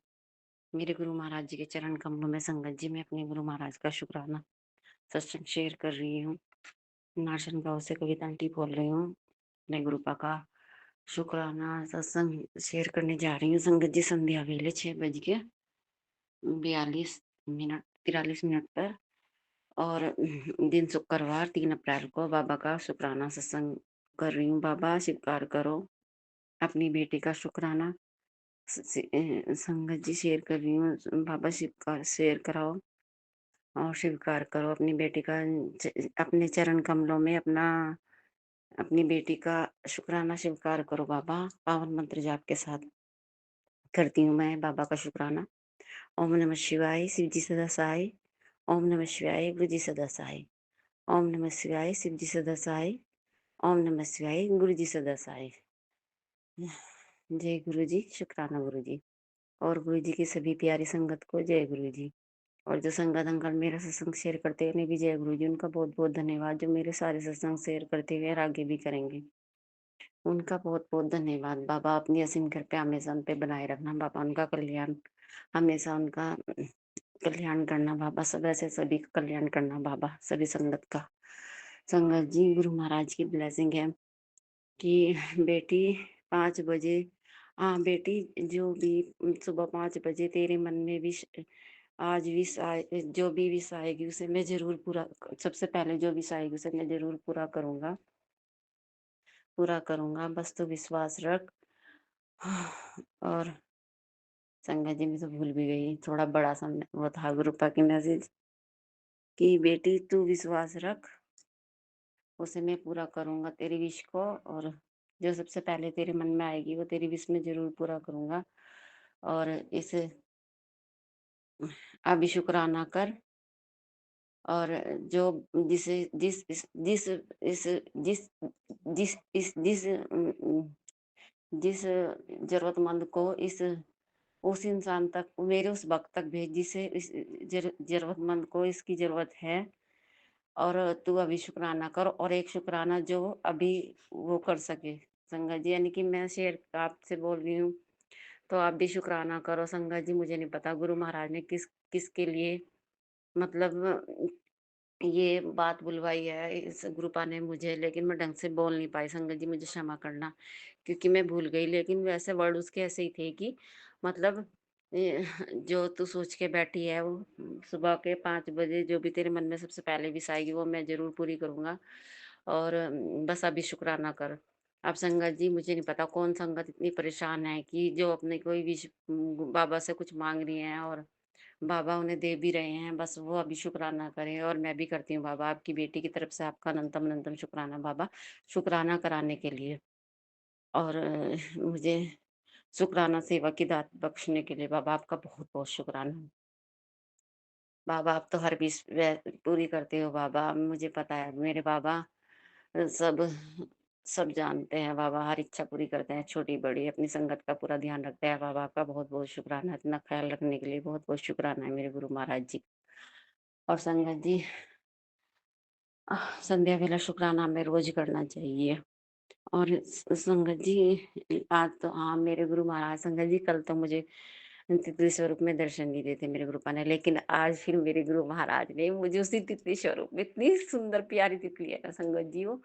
मेरे गुरु महाराज जी के चरण कमलों में संगत जी, मैं अपने गुरु महाराज का शुक्राना सत्संग शेयर कर रही हूँ। नाशन गाँव से कविता आंटी बोल रही हूँ। अपने गुरुपा का शुक्राना सत्संग शेयर करने जा रही हूँ संगत जी। संध्या वेले 6:42 43 पर और दिन शुक्रवार 3 अप्रैल को बाबा का शुक्राना सत्संग कर रही हूँ। बाबा स्वीकार करो अपनी बेटी का शुक्राना। संगत जी शेयर कर रही हूँ, बाबा स्वीकार शेयर कराओ और स्वीकार करो अपनी बेटी का, अपने चरण कमलों में अपनी बेटी का शुक्राना स्वीकार करो बाबा, पावन मंत्र जाप के साथ। करती हूँ मैं बाबा का शुक्राना। ओम नमः शिवाय, शिव जी सदा सहाय। ओम नमः शिवाय, गुरु जी सदा सहाय। ओम नमः शिवाय, शिव जी सदा सहाय। ओम नमः शिवाय, गुरु जी सदा सहाय। जय गुरु जी, शुक्राना गुरु जी। और गुरु जी की सभी प्यारी संगत को जय गुरु जी। और जो संगत अंकल मेरा सत्संग शेयर करते हैं उन्हें भी जय गुरु जी। उनका बहुत बहुत धन्यवाद, जो मेरे सारे सत्संग शेयर करते हुए और आगे भी करेंगे। उनका बहुत बहुत धन्यवाद। बाबा अपनी असीम कृपया हमेशा उन पे बनाए रखना। बाबा उनका कल्याण हमेशा उनका कल्याण करना। बाबा सब ऐसे सभी का कल्याण करना। बाबा सभी संगत का। संगत जी, गुरु महाराज की ब्लेसिंग है कि बेटी 5 बजे, हाँ बेटी, जो भी सुबह 5 बजे तेरे मन में विश आज विश आए, जो भी विश आएगी उसे मैं जरूर पूरा, सबसे पहले जो विश आएगी उसे मैं जरूर पूरा करूंगा। बस तो विश्वास रख। और संगत जी मैं तो भूल भी गई, थोड़ा बड़ा सा वो था ग्रुपा की मैसेज कि बेटी तू विश्वास रख, उसे मैं पूरा करूंगा तेरी विश को। और जो सबसे पहले तेरे मन में आएगी वो तेरी विश में जरूर पूरा करूंगा। और इस अभी शुक्राना कर। और जो जिसे जिस इस जिस जिस इस जिस जरूरतमंद को इस उस इंसान तक, मेरे उस वक्त तक भेज जिसे इस जरूरतमंद को इसकी जरूरत है। और तू अभी शुक्राना कर, और एक शुक्राना जो अभी वो कर सके। संगत जी, यानी कि मैं शेयर आपसे बोल रही हूँ तो आप भी शुक्राना करो। संगत जी, मुझे नहीं पता गुरु महाराज ने किसके लिए मतलब ये बात बुलवाई है इस ग्रुपा ने मुझे, लेकिन मैं ढंग से बोल नहीं पाई। संगत जी मुझे क्षमा करना, क्योंकि मैं भूल गई। लेकिन वैसे वर्ड उसके ऐसे ही थे कि मतलब जो तू सोच के बैठी है वो सुबह के 5 बजे जो भी तेरे मन में सबसे पहले विश आएगी वो मैं जरूर पूरी करूंगा। और बस अभी शुक्राना कर। अब संगत जी, मुझे नहीं पता कौन संगत इतनी परेशान है कि जो अपने कोई विश बाबा से कुछ मांग रही है और बाबा उन्हें दे भी रहे हैं। बस वो अभी शुक्राना करें, और मैं भी करती हूँ बाबा। आपकी बेटी की तरफ से आपका अनंतम अनंतम शुक्राना बाबा, शुक्राना कराने के लिए। और मुझे शुक्राना सेवा की दात बख्शने के लिए बाबा आपका बहुत बहुत शुक्राना। बाबा आप तो हर विश पूरी करते हो बाबा, मुझे पता है मेरे बाबा सब सब जानते हैं बाबा, हर इच्छा पूरी करते हैं, छोटी बड़ी अपनी संगत का पूरा ध्यान रखते हैं बाबा। आपका बहुत बहुत शुक्राना, इतना ख्याल रखने के लिए बहुत बहुत शुक्राना है मेरे गुरु महाराज जी। और संगत जी, संध्या वेला शुक्राना हमें रोज करना चाहिए। और संगत जी, आज तो हाँ मेरे गुरु महाराज, संगत जी कल तो मुझे तितली स्वरूप में दर्शन नहीं देते मेरे गुरुपा ने, लेकिन आज फिर मेरे गुरु महाराज ने मुझे उसी तितली स्वरूप में, इतनी सुंदर प्यारी तितली है ना संगत जी वो,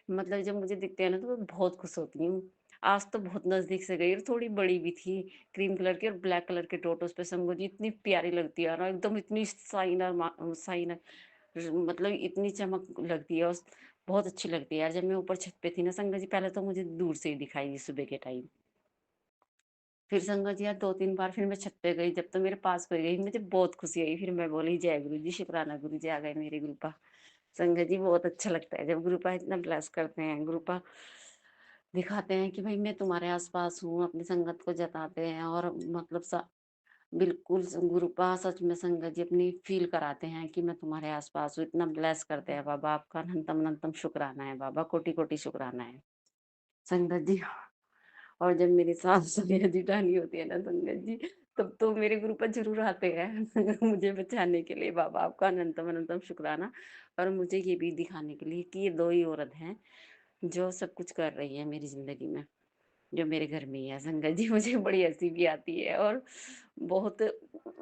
मतलब जब मुझे दिखते हैं ना तो मैं बहुत खुश होती हूँ। आज तो बहुत नजदीक से गई और थोड़ी बड़ी भी थी, क्रीम कलर की और ब्लैक कलर के टोटोस पे। संगत जी इतनी प्यारी लगती है ना, एकदम इतनी साइनर साइनर, मतलब इतनी चमक लगती है और बहुत अच्छी लगती है यार। जब मैं ऊपर छत पे थी ना संगत जी, पहले तो मुझे दूर से ही दिखाई दी सुबह के टाइम। फिर संगत जी यार 2-3 बार फिर मैं छत पे गई, जब तो मेरे पास कोई गई मुझे बहुत खुशी हुई। फिर मैं बोली जय गुरु जी, शुक्राना गुरु जी आ गए मेरे गुरुपा। संगत जी बहुत अच्छा लगता है जब गुरुपा इतना ब्लेस करते हैं, गुरुपा दिखाते हैं कि भाई मैं तुम्हारे आसपास हूँ, अपनी संगत को जताते हैं। और मतलब बिल्कुल गुरुपा सच में संगत जी अपनी फील कराते हैं कि मैं तुम्हारे आसपास हूँ, इतना ब्लेस करते हैं बाबा। आपका अनंतम अनंतम शुक्राना है बाबा, कोटि कोटि शुक्राना है संगत जी। और जब मेरी सास सब्जियां जुटानी होती है ना संगत जी, तब तो मेरे गुरु पर जरूर आते हैं मुझे बचाने के लिए। बाबा आपका अनंतम अनंतम शुक्राना। और मुझे ये भी दिखाने के लिए कि ये दो ही औरत हैं जो सब कुछ कर रही है मेरी जिंदगी में, जो मेरे घर में ही है संगत जी। मुझे बड़ी हंसी भी आती है और बहुत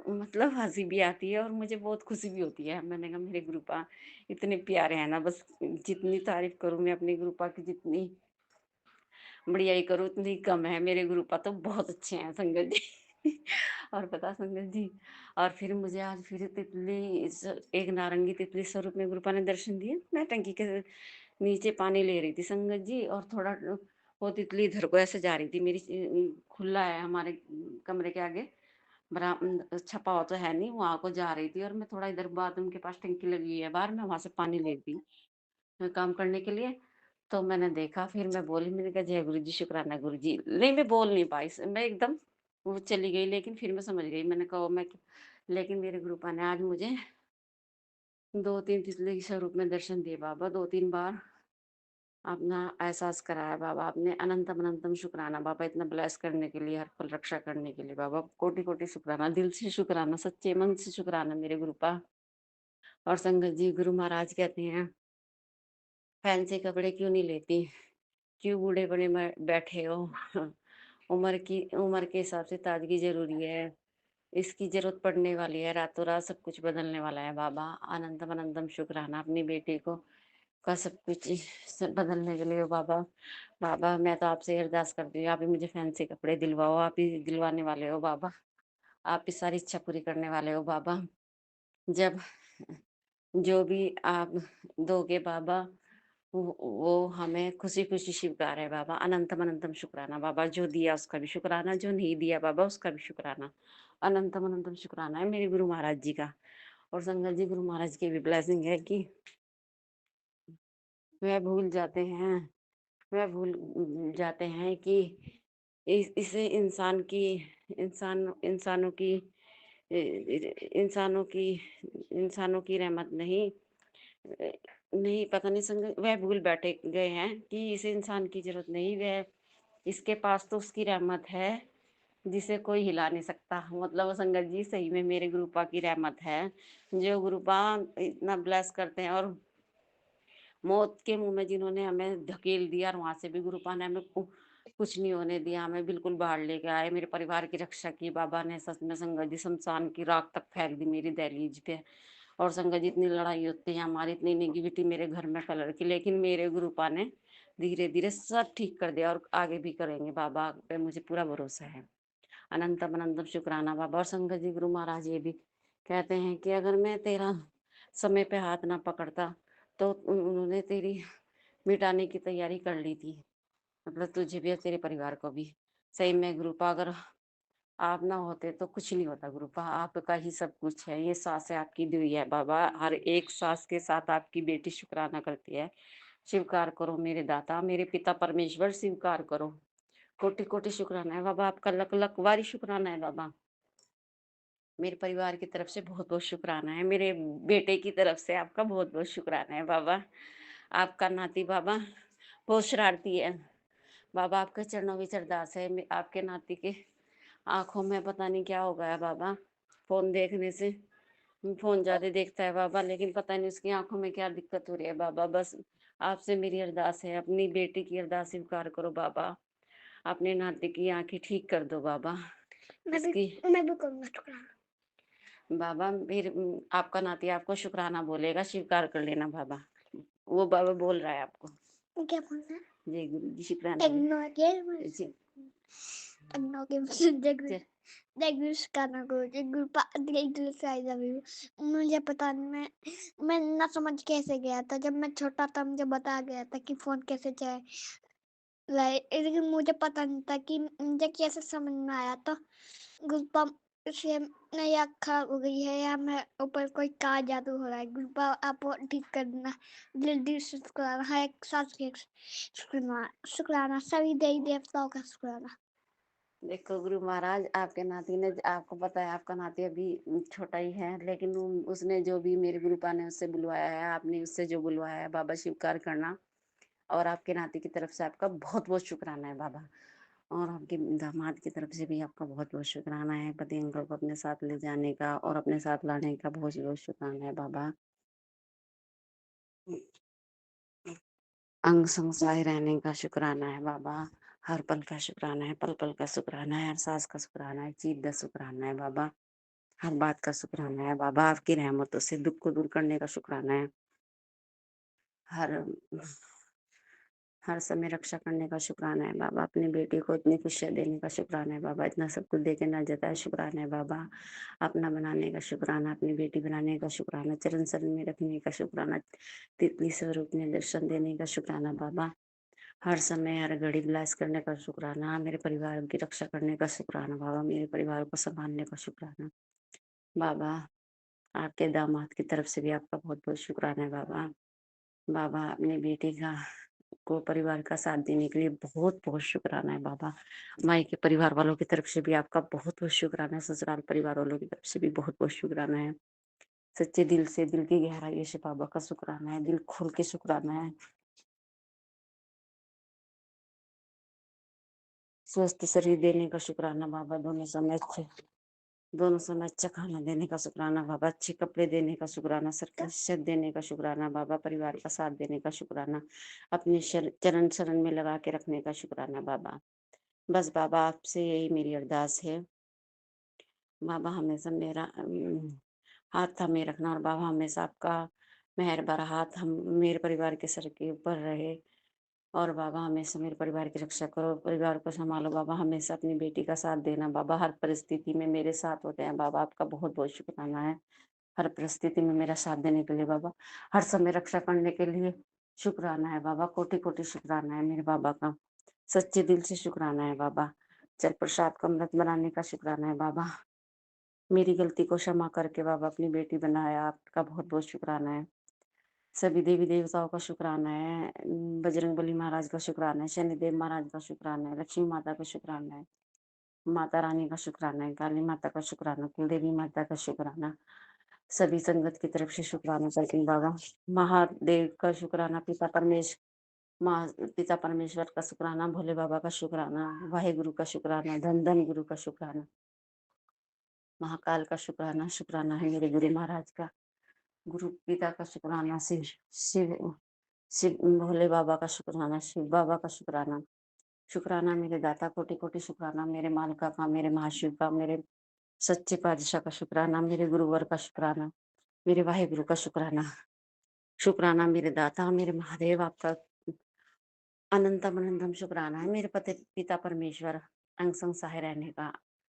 मतलब हंसी भी आती है और मुझे बहुत खुशी भी होती है। मैंने कहा मेरे गुरुपा इतने प्यारे हैं ना, बस जितनी तारीफ करूं मैं अपने गुरुपा की, जितनी बढ़िया ही करो उतनी कम है। मेरे गुरुपा तो बहुत अच्छे हैं संगत जी और पता संगत जी, और फिर मुझे आज फिर एक नारंगी तितली स्वरूप में गुरुपा ने दर्शन दिए। मैं टंकी के नीचे पानी ले रही थी संगत जी, और थोड़ा वो तितली इधर को ऐसे जा रही थी। मेरी खुला है हमारे कमरे के आगे, बरा छपा हुआ तो है नहीं, वहां को जा रही थी। और मैं थोड़ा इधर बाथरूम के पास टंकी लगी हुई है बाहर, मैं वहां से पानी लेती काम करने के लिए। तो मैंने देखा, फिर मैं बोली, मैंने कहा जय गुरु जी, शुक्राना गुरु जी। नहीं मैं बोल नहीं पाई, मैं एकदम वो चली गई, लेकिन फिर मैं समझ गई, मैंने कहा लेकिन मेरे गुरु ने आज मुझे 2-3 तितली के स्वरूप में दर्शन दिए बाबा, 2-3 बार अपना एहसास कराया बाबा आपने। अनंतम अनंतम शुक्राना बाबा, इतना ब्लेस करने के लिए, हर पल रक्षा करने के लिए बाबा, कोटि-कोटि शुक्राना, दिल से शुक्राना, सच्चे मन से शुक्राना मेरे गुरुपा। और संगत जी, गुरु महाराज कहते हैं, फैंसी कपड़े क्यों नहीं लेती? क्यों बूढ़े बने बैठे हो? उम्र के हिसाब से ताजगी ज़रूरी है। इसकी ज़रूरत पड़ने वाली है, रातों रात सब कुछ बदलने वाला है बाबा। अनंतम अनंतम शुक्राना अपनी बेटी को का सब कुछ बदलने के लिए बाबा। बाबा मैं तो आपसे अरदास करती हूँ, आप ही मुझे फैंसी कपड़े दिलवाओ, आप ही दिलवाने वाले हो बाबा। आप ही सारी इच्छा पूरी करने वाले हो बाबा। जब जो भी आप दोगे बाबा, वो हमें खुशी-खुशी स्वीकार है बाबा। अनंतम अनंतम शुक्राना बाबा, जो दिया उसका भी शुक्राना, जो नहीं दिया बाबा उसका भी शुक्राना। अनंतम अनंतम शुक्राना है मेरे गुरु महाराज जी का। और संगत जी, गुरु महाराज की भी ब्लेसिंग है कि वह भूल जाते हैं वह भूल जाते हैं कि इसे इंसान इंसानों की इंसानों की इंसानों की रहमत नहीं, नहीं पता नहीं, संग वह भूल बैठे गए हैं कि इसे इंसान की जरूरत नहीं, वह इसके पास तो उसकी रहमत है जिसे कोई हिला नहीं सकता। मतलब संगत जी, सही में मेरे गुरुपा की रहमत है, जो गुरुपा इतना ब्लेस करते हैं। और मौत के मुंह में जिन्होंने हमें धकेल दिया, और वहां से भी गुरुपा ने हमें कुछ नहीं होने दिया, हमें बिल्कुल बाहर लेके आए, मेरे परिवार की रक्षा की बाबा ने। सच में संगत जी, शमशान की राख तक फेंक दी मेरी दहलीज पे। और संगत जी, इतनी लड़ाई होती है हमारी, इतनी नेगेटिविटी मेरे घर में फैल रखी, लेकिन मेरे गुरुपा ने धीरे धीरे सब ठीक कर दिया, और आगे भी करेंगे बाबा पे मुझे पूरा भरोसा है। अनंतम अनंतम शुक्राना बाबा। और संगत जी, गुरु महाराज ये भी कहते हैं कि अगर मैं तेरा समय पे हाथ ना पकड़ता तो उन्होंने तेरी मिटाने की तैयारी कर ली थी, मतलब तुझे भी और तेरे परिवार को भी। सही में गुरुपा, अगर आप ना होते तो कुछ नहीं होता गुरुपा, आपका ही सब कुछ है। ये सांसें आपकी दी हुई है बाबा, हर एक सांस के साथ आपकी बेटी शुक्राना करती है। स्वीकार करो मेरे दाता, मेरे पिता परमेश्वर, स्वीकार करो। कोटि कोटि शुक्राना है बाबा, आपका लख लख बारी शुक्राना है बाबा। मेरे परिवार की तरफ से बहुत बहुत शुक्राना है, मेरे बेटे की तरफ से आपका बहुत बहुत शुक्राना है बाबा। आपका नाती बाबा बहुत शरारती है बाबा, आपके चरणों में अरदास है। आपके नाती के आंखों में पता नहीं क्या हो गया बाबा, फोन देखने से। फोन ज्यादा देखता है बाबा, लेकिन पता नहीं उसकी आंखों में क्या दिक्कत हो रही है बाबा। बस आपसे मेरी अरदास है, अपनी बेटी की अरदास स्वीकार करो बाबा, अपने नाती की आंखें ठीक कर दो बाबा। मैं भी करूंगा शुक्राना बाबा। फिर आपका नाती आपको शुक्राना बोलेगा, स्वीकार कर लेना बाबा। वो बाबा बोल रहा है आपको। क्या बोलना है? जय गुरु जी, शुक्राना जी। मुझे पता नहीं, मैं ना समझ कैसे गया था, जब मैं छोटा था मुझे बताया गया था कि फोन कैसे चलाए, लेकिन मुझे पता नहीं था कि मुझे कैसे समझ में आया। तो गुरुपा से मेरी आँख खराब हो गई है, या मैं ऊपर कोई काला जादू हो रहा है, गुरुपा आप वो ठीक कर देना। दिल से शुक्राना, हर एक सांस के शुक्राना, शुक्राना सभी देवी देवताओं का शुक्राना। देखो गुरु महाराज, आपके नाती ने, आपको पता है आपका नाती अभी छोटा ही है, लेकिन उसने जो भी मेरे गुरुपा ने उससे बुलवाया है, आपने उससे जो बुलवाया है बाबा, स्वीकार करना। और आपके नाती की तरफ से आपका बहुत बहुत शुक्राना है बाबा। और आपके दामाद की तरफ से भी आपका बहुत बहुत शुक्राना है, पति अंकल को अपने साथ ले जाने का और अपने साथ लाने का बहुत बहुत शुक्राना है बाबा। अंग संग सहाय रहने का शुक्राना है बाबा, हर पल का शुक्राना है, पल पल का शुक्राना है, हर सांस का शुक्राना है, चीज का शुक्राना है बाबा, हर बात का शुक्राना है बाबा। आपकी रहमतों से दुख को दूर करने का शुक्राना है, हर हर समय रक्षा करने का शुक्राना है बाबा। अपनी बेटी को इतनी खुशियाँ देने का शुक्राना है बाबा, इतना सब कुछ देके ना जताए शुक्राना है बाबा। अपना बनाने का शुक्राना, अपनी बेटी बनाने का शुक्राना, चरण शरण में रखने का शुक्राना, तितली स्वरूप में दर्शन देने का शुक्राना बाबा। हर समय हर घड़ी ब्लास करने का शुक्राना, मेरे परिवार की रक्षा करने का शुक्राना बाबा, मेरे परिवार को संभालने का शुक्राना बाबा। आपके दामाद की तरफ से भी आपका बहुत बहुत शुक्राना है बाबा। बाबा अपनी बेटी का को परिवार का साथ देने के लिए बहुत बहुत शुक्राना है बाबा। माई के परिवार वालों की तरफ से भी आपका बहुत बहुत शुक्राना है, ससुराल परिवार वालों की तरफ से भी बहुत बहुत शुक्राना है। सच्चे दिल से, दिल की गहराई से बाबा का शुक्राना है, दिल खोल के शुक्राना है। स्वस्थ शरीर देने का शुक्राना बाबा, दोनों समय अच्छा खाना देने का शुक्राना बाबा, अच्छे कपड़े देने का शुक्राना, सरकत देने का शुक्राना बाबा, परिवार का साथ देने का शुक्राना, अपने चरण शरण में लगा के रखने का शुक्राना बाबा। बस बाबा आपसे यही मेरी अरदास है बाबा, हमेशा मेरा हाथ थामे रखना, और बाबा हमेशा आपका मेहर भरा हाथ हम मेरे परिवार के सर के ऊपर रहे, और बाबा हमेशा मेरे परिवार की रक्षा करो, परिवार को संभालो बाबा, हमेशा अपनी बेटी का साथ देना बाबा, हर परिस्थिति में मेरे साथ होते हैं बाबा, आपका बहुत बहुत शुक्राना है। हर परिस्थिति में मेरा साथ देने के लिए बाबा, हर समय रक्षा करने के लिए शुक्राना है बाबा, कोटि कोटि शुक्राना है मेरे बाबा का, सच्चे दिल से शुक्राना है बाबा। जल प्रसाद को अमृत बनाने का शुक्राना है बाबा, मेरी गलती को क्षमा करके बाबा अपनी बेटी बनाया, आपका बहुत बहुत शुक्राना है। सभी देवी देवताओं का शुक्राना है, बजरंगबली महाराज का शुक्राना है, शनिदेव महाराज का शुक्राना है, लक्ष्मी माता का शुक्राना है, माता रानी का शुक्राना है, काली माता का शुक्राना, कुलदेवी माता का शुक्राना, सभी संगत की तरफ से शुक्राना करती हूँ बाबा। महादेव का शुक्राना, पिता परमेश्वर का शुक्राना, भोले बाबा का शुक्राना, वाहे गुरु का शुक्राना, धन धन गुरु का शुक्राना, महाकाल का शुक्राना, शुक्राना है मेरे गुरु महाराज का, गुरु पिता का शुक्राना, शिव भोले बाबा का शुक्राना, शिव बाबा का शुक्राना, शुक्राना मेरे दाता, कोटि कोटि शुक्राना मेरे मालिका का, मेरे महाशिव का, मेरे सच्चे पातशाह का शुक्राना, मेरे गुरुवर का शुक्राना, मेरे वाहे गुरु का शुक्राना, शुक्राना मेरे दाता, मेरे महादेव, आपका अनंतम अनंतम शुक्राना है। मेरे पिता परमेश्वर अंग संग सहाय रहने का,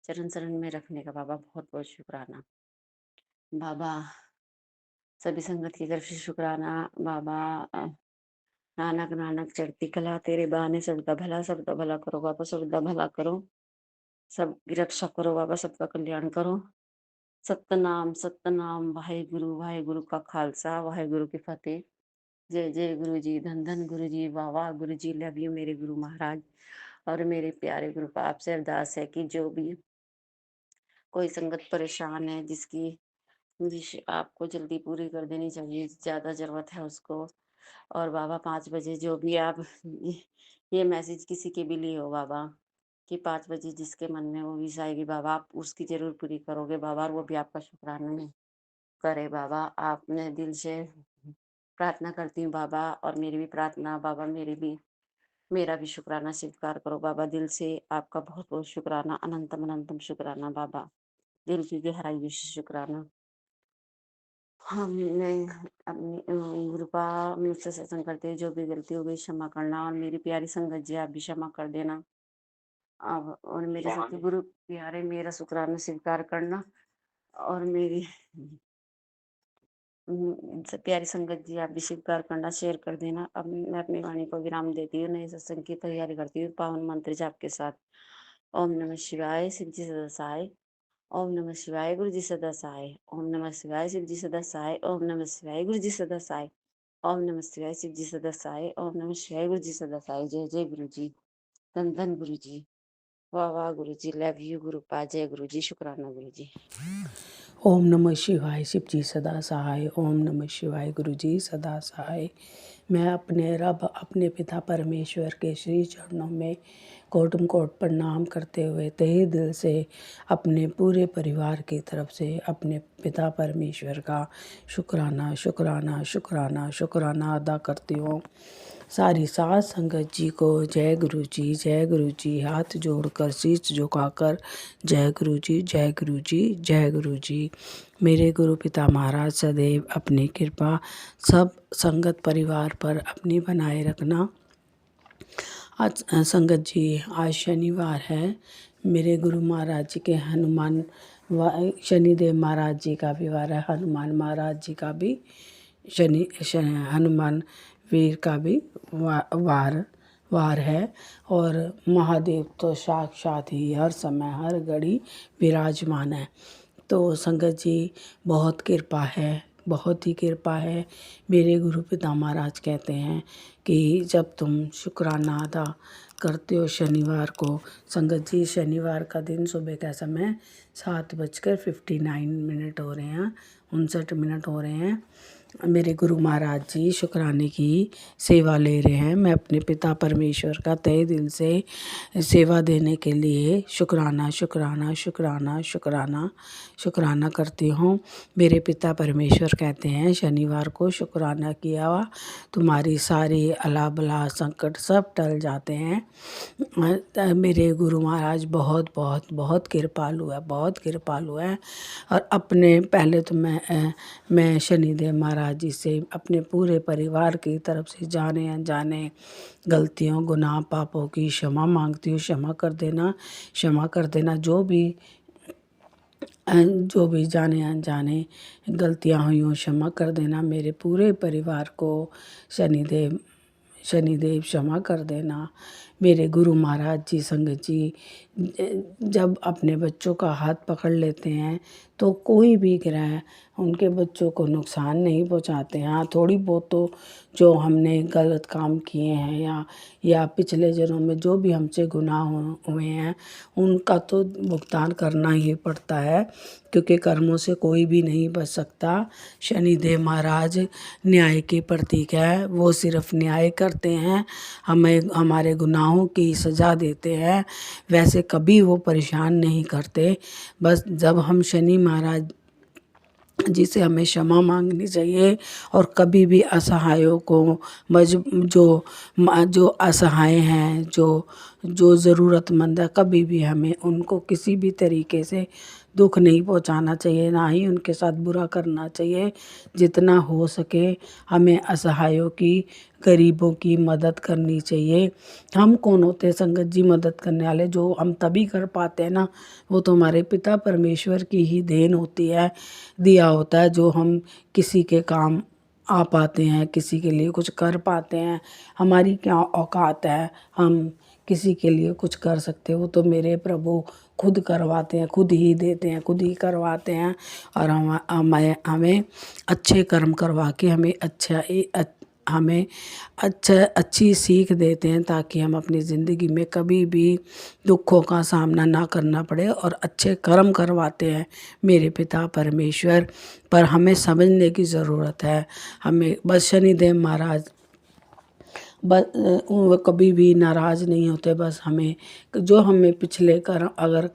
चरण चरण में रखने का बाबा, बहुत बहुत शुक्राना बाबा। सभी संगत की तरफ से शुक्राना बाबा। नानक नानक चढ़ती कला, तेरे बहाने सबका भला करो बाबा, सबका भला करो, सबकी रक्षा करो बाबा, सबका कल्याण करो। सतनाम वाहे गुरु का खालसा, वाहे गुरु की फतेह। जय जय गुरु जी, धन धन गुरु जी, वाह वाह गुरु जी, लव यू मेरे गुरु महाराज। और मेरे प्यारे गुरु का आपसे अरदास है कि जो भी कोई संगत परेशान है, जिसकी विश आपको जल्दी पूरी कर देनी चाहिए, ज्यादा जरूरत है उसको। और बाबा 5 बजे जो भी आप ये मैसेज किसी के भी लिए हो बाबा, कि 5 बजे जिसके मन में वो विश आएगी बाबा, आप उसकी जरूर पूरी करोगे बाबा, और वो भी आपका शुक्राना करे बाबा। आपने दिल से प्रार्थना करती हूँ बाबा, और मेरी भी प्रार्थना बाबा, मेरा भी शुक्राना स्वीकार करो बाबा, दिल से आपका बहुत बहुत शुक्राना, अनंतम अनंतम शुक्राना बाबा, दिल की गहराई से शुक्राना। हमने अपनी गुरु का मुझसे सत्संग करते हुए जो भी गलती हो गई क्षमा करना, और मेरी प्यारी संगत जी आप भी क्षमा कर देना। अब और मेरे सतगुरु प्यारे मेरा शुक्राना स्वीकार करना, और मेरी प्यारी संगत जी आप भी स्वीकार करना, शेयर कर देना। अब मैं अपनी वाणी को विराम देती हूँ, नए सत्संग की तैयारी करती हूँ पावन मंत्र जाप के साथ। ओम नमः शिवाय, शिव जी सदा सहाय। ओम नमः शिवाय, गुरु जी सदा सहाय। ओम नमः शिवाय, शिव जी सदा सहाय। ओम नमः शिवाय, गुरु जी सदा सहाय। ओम नमः शिवाय, शिव जी सदा सहाय। ओम नमः शिवाय, गुरु जी सदा सहाय। जय जय गुरु जी, धन धन गुरु जी, वाह वाह गुरु जी, लव यू गुरु पा, जय गुरु जी, शुक्राना गुरु जी। ओम नमः शिवाय, शिव जी सदा सहाय। ओम नमः शिवाय, गुरु जी सदा सहाय। मैं अपने रब, अपने पिता परमेश्वर के श्री चरणों में कोटम कोट प्रणाम करते हुए तहे दिल से अपने पूरे परिवार की तरफ से अपने पिता परमेश्वर का शुक्राना शुक्राना शुक्राना शुक्राना अदा करती हूँ। सारी साध संगत जी को जय गुरु जी, जय गुरु जी, हाथ जोड़कर शीश झुकाकर जय गुरु जी, जय गुरु जी, जय गुरु जी। मेरे गुरु पिता महाराज सदैव अपनी कृपा सब संगत परिवार पर अपनी बनाए रखना। आज संगत जी, आज शनिवार है, मेरे गुरु महाराज जी के शनिदेव महाराज जी का भी वार है, हनुमान महाराज जी का भी हनुमान वीर का भी वार है। और महादेव तो साक्षात ही हर समय हर घड़ी विराजमान है। तो संगत जी बहुत कृपा है, बहुत ही कृपा है। मेरे गुरु पिता महाराज कहते हैं कि जब तुम शुक्राना अदा करते हो शनिवार को, संगत जी शनिवार का दिन सुबह का समय 7:59 हो रहे हैं, 59 हो रहे हैं। मेरे गुरु महाराज जी शुक्राने की सेवा ले रहे हैं। मैं अपने पिता परमेश्वर का तहे दिल से सेवा देने के लिए शुक्राना शुक्राना शुक्राना शुक्राना शुक्राना करती हूँ। मेरे पिता परमेश्वर कहते हैं शनिवार को शुक्राना किया हुआ तुम्हारी सारी अला बला संकट सब टल जाते हैं। मेरे गुरु महाराज बहुत बहुत बहुत कृपालु है, बहुत कृपालु है। और अपने पहले तो मैं शनिदेव महाराज जी से अपने पूरे परिवार की तरफ से जाने अनजाने गलतियों गुनाह पापों की क्षमा मांगती हूँ। क्षमा कर देना, क्षमा कर देना। जो भी जाने अनजाने गलतियाँ हुई हों क्षमा कर देना। मेरे पूरे परिवार को शनिदेव क्षमा कर देना। मेरे गुरु महाराज जी संगत जी जब अपने बच्चों का हाथ पकड़ लेते हैं तो कोई भी ग्रह उनके बच्चों को नुकसान नहीं पहुंचाते हैं। हाँ, थोड़ी बहुत तो जो हमने गलत काम किए हैं या पिछले जन्मों में जो भी हमसे गुनाह हुए हैं उनका तो भुगतान करना ही पड़ता है, क्योंकि कर्मों से कोई भी नहीं बच सकता। शनिदेव महाराज न्याय के प्रतीक है, वो सिर्फ न्याय करते हैं, हमें हमारे गुनाहों की सज़ा देते हैं। वैसे कभी वो परेशान नहीं करते। बस जब हम शनि महाराज जिसे हमें क्षमा मांगनी चाहिए। और कभी भी असहायों को जो असहाय हैं, जो ज़रूरतमंद है, कभी भी हमें उनको किसी भी तरीके से दुख नहीं पहुंचाना चाहिए, ना ही उनके साथ बुरा करना चाहिए। जितना हो सके हमें असहायों की, गरीबों की मदद करनी चाहिए। हम कौन होते हैं संगत जी मदद करने वाले? जो हम तभी कर पाते हैं ना, वो तो हमारे पिता परमेश्वर की ही देन होती है, दिया होता है जो हम किसी के काम आ पाते हैं, किसी के लिए कुछ कर पाते हैं। हमारी क्या औकात है हम किसी के लिए कुछ कर सकते? वो तो मेरे प्रभु खुद करवाते हैं, खुद ही देते हैं, खुद ही करवाते हैं। और हमें अच्छे कर्म करवा के हमें अच्छी सीख देते हैं, ताकि हम अपनी ज़िंदगी में कभी भी दुखों का सामना ना करना पड़े। और अच्छे कर्म करवाते हैं मेरे पिता परमेश्वर। पर हमें समझने की ज़रूरत है। हमें बस शनिदेव महाराज वो कभी भी नाराज़ नहीं होते। बस हमें जो हमें पिछले कर्म अगर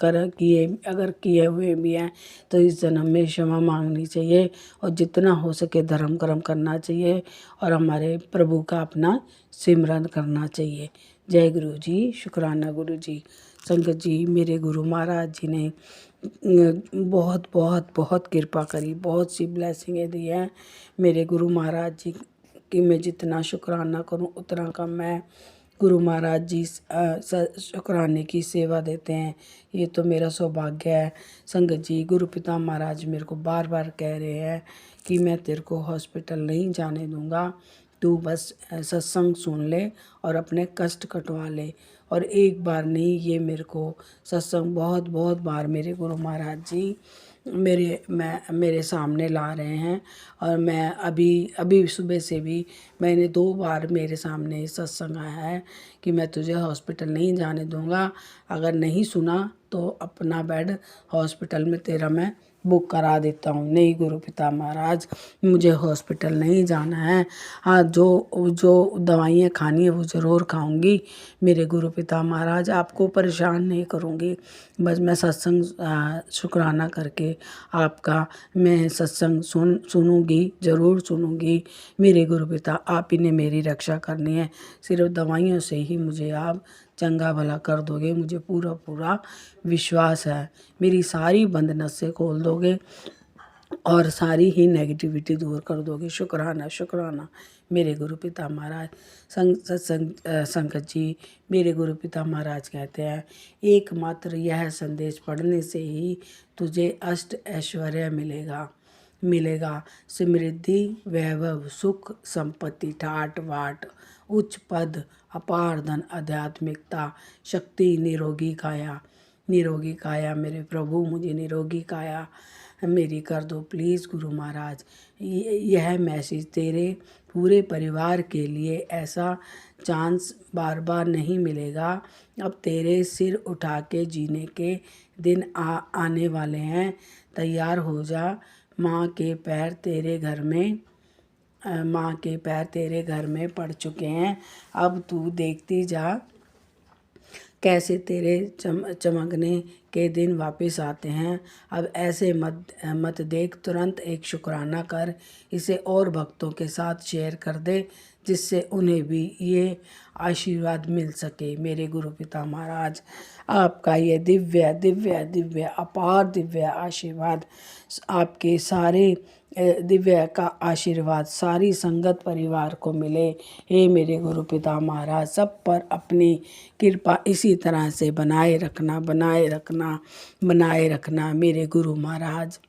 किए हुए भी हैं तो इस जन्म में क्षमा मांगनी चाहिए, और जितना हो सके धर्म कर्म करना चाहिए, और हमारे प्रभु का अपना सिमरन करना चाहिए। जय गुरु जी, शुक्राना गुरु जी। संगत जी मेरे गुरु महाराज जी ने बहुत बहुत बहुत कृपा करी, बहुत सी ब्लेसिंगें दी हैं। मेरे गुरु महाराज जी कि मैं जितना शुक्राना करूं उतना कम है। गुरु महाराज जी शुक्राने की सेवा देते हैं, ये तो मेरा सौभाग्य है। संगत जी गुरु पिता महाराज मेरे को बार बार कह रहे हैं कि मैं तेरे को हॉस्पिटल नहीं जाने दूंगा, तू बस सत्संग सुन ले और अपने कष्ट कटवा ले। और एक बार नहीं, ये मेरे को सत्संग बहुत बहुत बार मेरे गुरु महाराज जी मेरे सामने ला रहे हैं। और मैं अभी सुबह से भी मैंने 2 बार मेरे सामने सत्संग आया है कि मैं तुझे हॉस्पिटल नहीं जाने दूंगा, अगर नहीं सुना तो अपना बेड हॉस्पिटल में तेरा मैं बुक करा देता हूँ। नहीं गुरु पिता महाराज, मुझे हॉस्पिटल नहीं जाना है। हाँ, जो दवाइयाँ खानी है वो ज़रूर खाऊंगी। मेरे गुरु पिता महाराज आपको परेशान नहीं करूँगी। बस मैं सत्संग शुक्राना करके आपका मैं सत्संग सुनूंगी, ज़रूर सुनूंगी। मेरे गुरु पिता आप ही ने मेरी रक्षा करनी है। सिर्फ दवाइयों से ही मुझे आप चंगा भला कर दोगे, मुझे पूरा पूरा विश्वास है। मेरी सारी बंद नसें खोल दोगे और सारी ही नेगेटिविटी दूर कर दोगे। शुक्राना शुक्राना मेरे गुरु पिता महाराज। संगत जी मेरे गुरु पिता महाराज कहते हैं, एकमात्र यह संदेश पढ़ने से ही तुझे अष्ट ऐश्वर्य मिलेगा। समृद्धि, वैभव, सुख, संपत्ति, ठाट बाट, उच्च पद, अपार धन, आध्यात्मिकता, शक्ति, निरोगी काया। मेरे प्रभु मुझे निरोगी काया मेरी कर दो प्लीज़ गुरु महाराज। यह मैसेज तेरे पूरे परिवार के लिए, ऐसा चांस बार बार नहीं मिलेगा। अब तेरे सिर उठा के जीने के दिन आने वाले हैं। तैयार हो जा, माँ के पैर तेरे घर में पड़ चुके हैं। अब तू देखती जा कैसे तेरे चमकने के दिन वापस आते हैं। अब ऐसे मत देख, तुरंत एक शुक्राना कर, इसे और भक्तों के साथ शेयर कर दे, जिससे उन्हें भी ये आशीर्वाद मिल सके। मेरे गुरु पिता महाराज, आपका ये दिव्य दिव्य दिव्य अपार दिव्य आशीर्वाद, आपके सारे दिव्य का आशीर्वाद सारी संगत परिवार को मिले। हे मेरे गुरु पिता महाराज, सब पर अपनी कृपा इसी तरह से बनाए रखना, बनाए रखना, बनाए रखना। मेरे गुरु महाराज,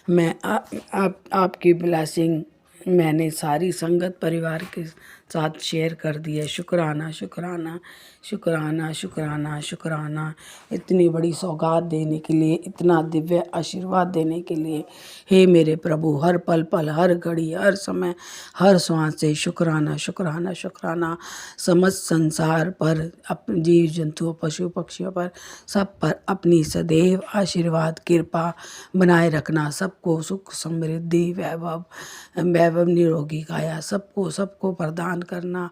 मैं आपकी ब्लेसिंग मैंने सारी संगत परिवार के साथ शेयर कर दी है। शुक्राना शुक्राना शुक्राना शुक्राना शुक्राना, इतनी बड़ी सौगात देने के लिए, इतना दिव्य आशीर्वाद देने के लिए। हे मेरे प्रभु, हर पल पल, हर घड़ी, हर समय, हर श्वास से शुक्राना शुक्राना शुक्राना। समस्त संसार पर, जीव जंतुओं, पशु पक्षियों पर, सब पर अपनी सदैव आशीर्वाद कृपा बनाए रखना। सबको सुख समृद्धि वैभव निरोगी काया सबको प्रदान करना।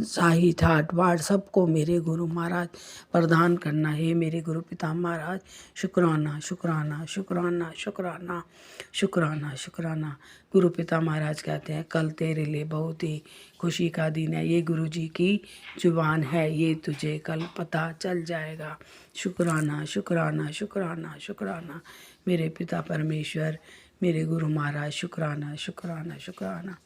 शाही ठाट बाट सबको मेरे गुरु महाराज प्रदान करना। है मेरे गुरु पिता महाराज, शुक्राना शुक्राना शुक्राना शुक्राना शुक्राना शुक्राना। गुरु पिता महाराज कहते हैं, कल तेरे लिए बहुत ही खुशी का दिन है। ये गुरु जी की जुबान है, ये तुझे कल पता चल जाएगा। शुक्राना शुक्राना शुक्राना शुक्राना। मेरे पिता परमेश्वर, मेरे गुरु महाराज, शुक्राना शुक्राना शुक्राना।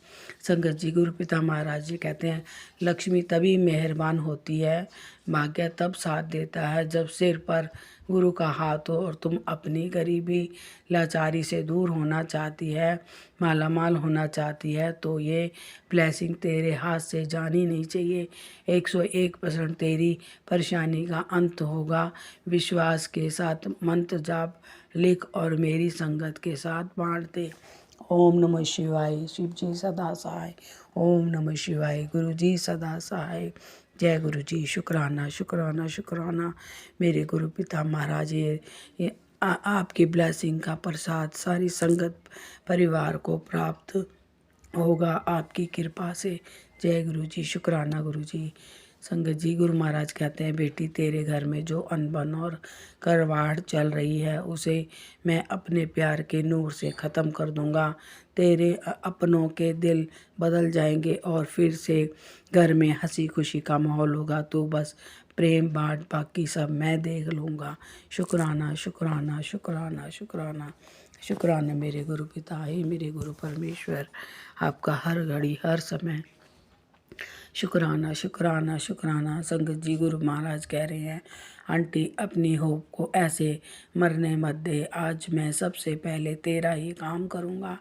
संगत जी, गुरु पिता महाराज जी कहते हैं, लक्ष्मी तभी मेहरबान होती है, भाग्य तब साथ देता है, जब सिर पर गुरु का हाथ हो और तुम अपनी गरीबी लाचारी से दूर होना चाहती है, मालामाल होना चाहती है, तो ये ब्लेसिंग तेरे हाथ से जानी नहीं चाहिए। 101% तेरी परेशानी का अंत होगा। विश्वास के साथ मंत्र जाप लिख और मेरी संगत के साथ बांट दे। ओम नमः शिवाय, शिव जी सदा सहाय। ओम नमः शिवाय, गुरु जी सदा सहाय। जय गुरु जी। शुक्राना शुक्राना शुक्राना। मेरे गुरु पिता महाराज, ये आपकी ब्लेसिंग का प्रसाद सारी संगत परिवार को प्राप्त होगा आपकी कृपा से। जय गुरु जी। शुक्राना गुरु जी। संगत जी, गुरु महाराज कहते हैं, बेटी तेरे घर में जो अनबन और करवाहट चल रही है, उसे मैं अपने प्यार के नूर से ख़त्म कर दूंगा। तेरे अपनों के दिल बदल जाएंगे और फिर से घर में हंसी खुशी का माहौल होगा। तो बस प्रेम बांट, बाकी सब मैं देख लूँगा। शुक्राना शुक्राना शुक्राना शुक्राना शुक्राना। मेरे गुरु पिता, हे मेरे गुरु परमेश्वर, आपका हर घड़ी हर समय शुक्राना शुक्राना शुक्राना। संगत जी, गुरु महाराज कह रहे हैं, आंटी अपनी होप को ऐसे मरने मत दे। आज मैं सबसे पहले तेरा ही काम करूँगा।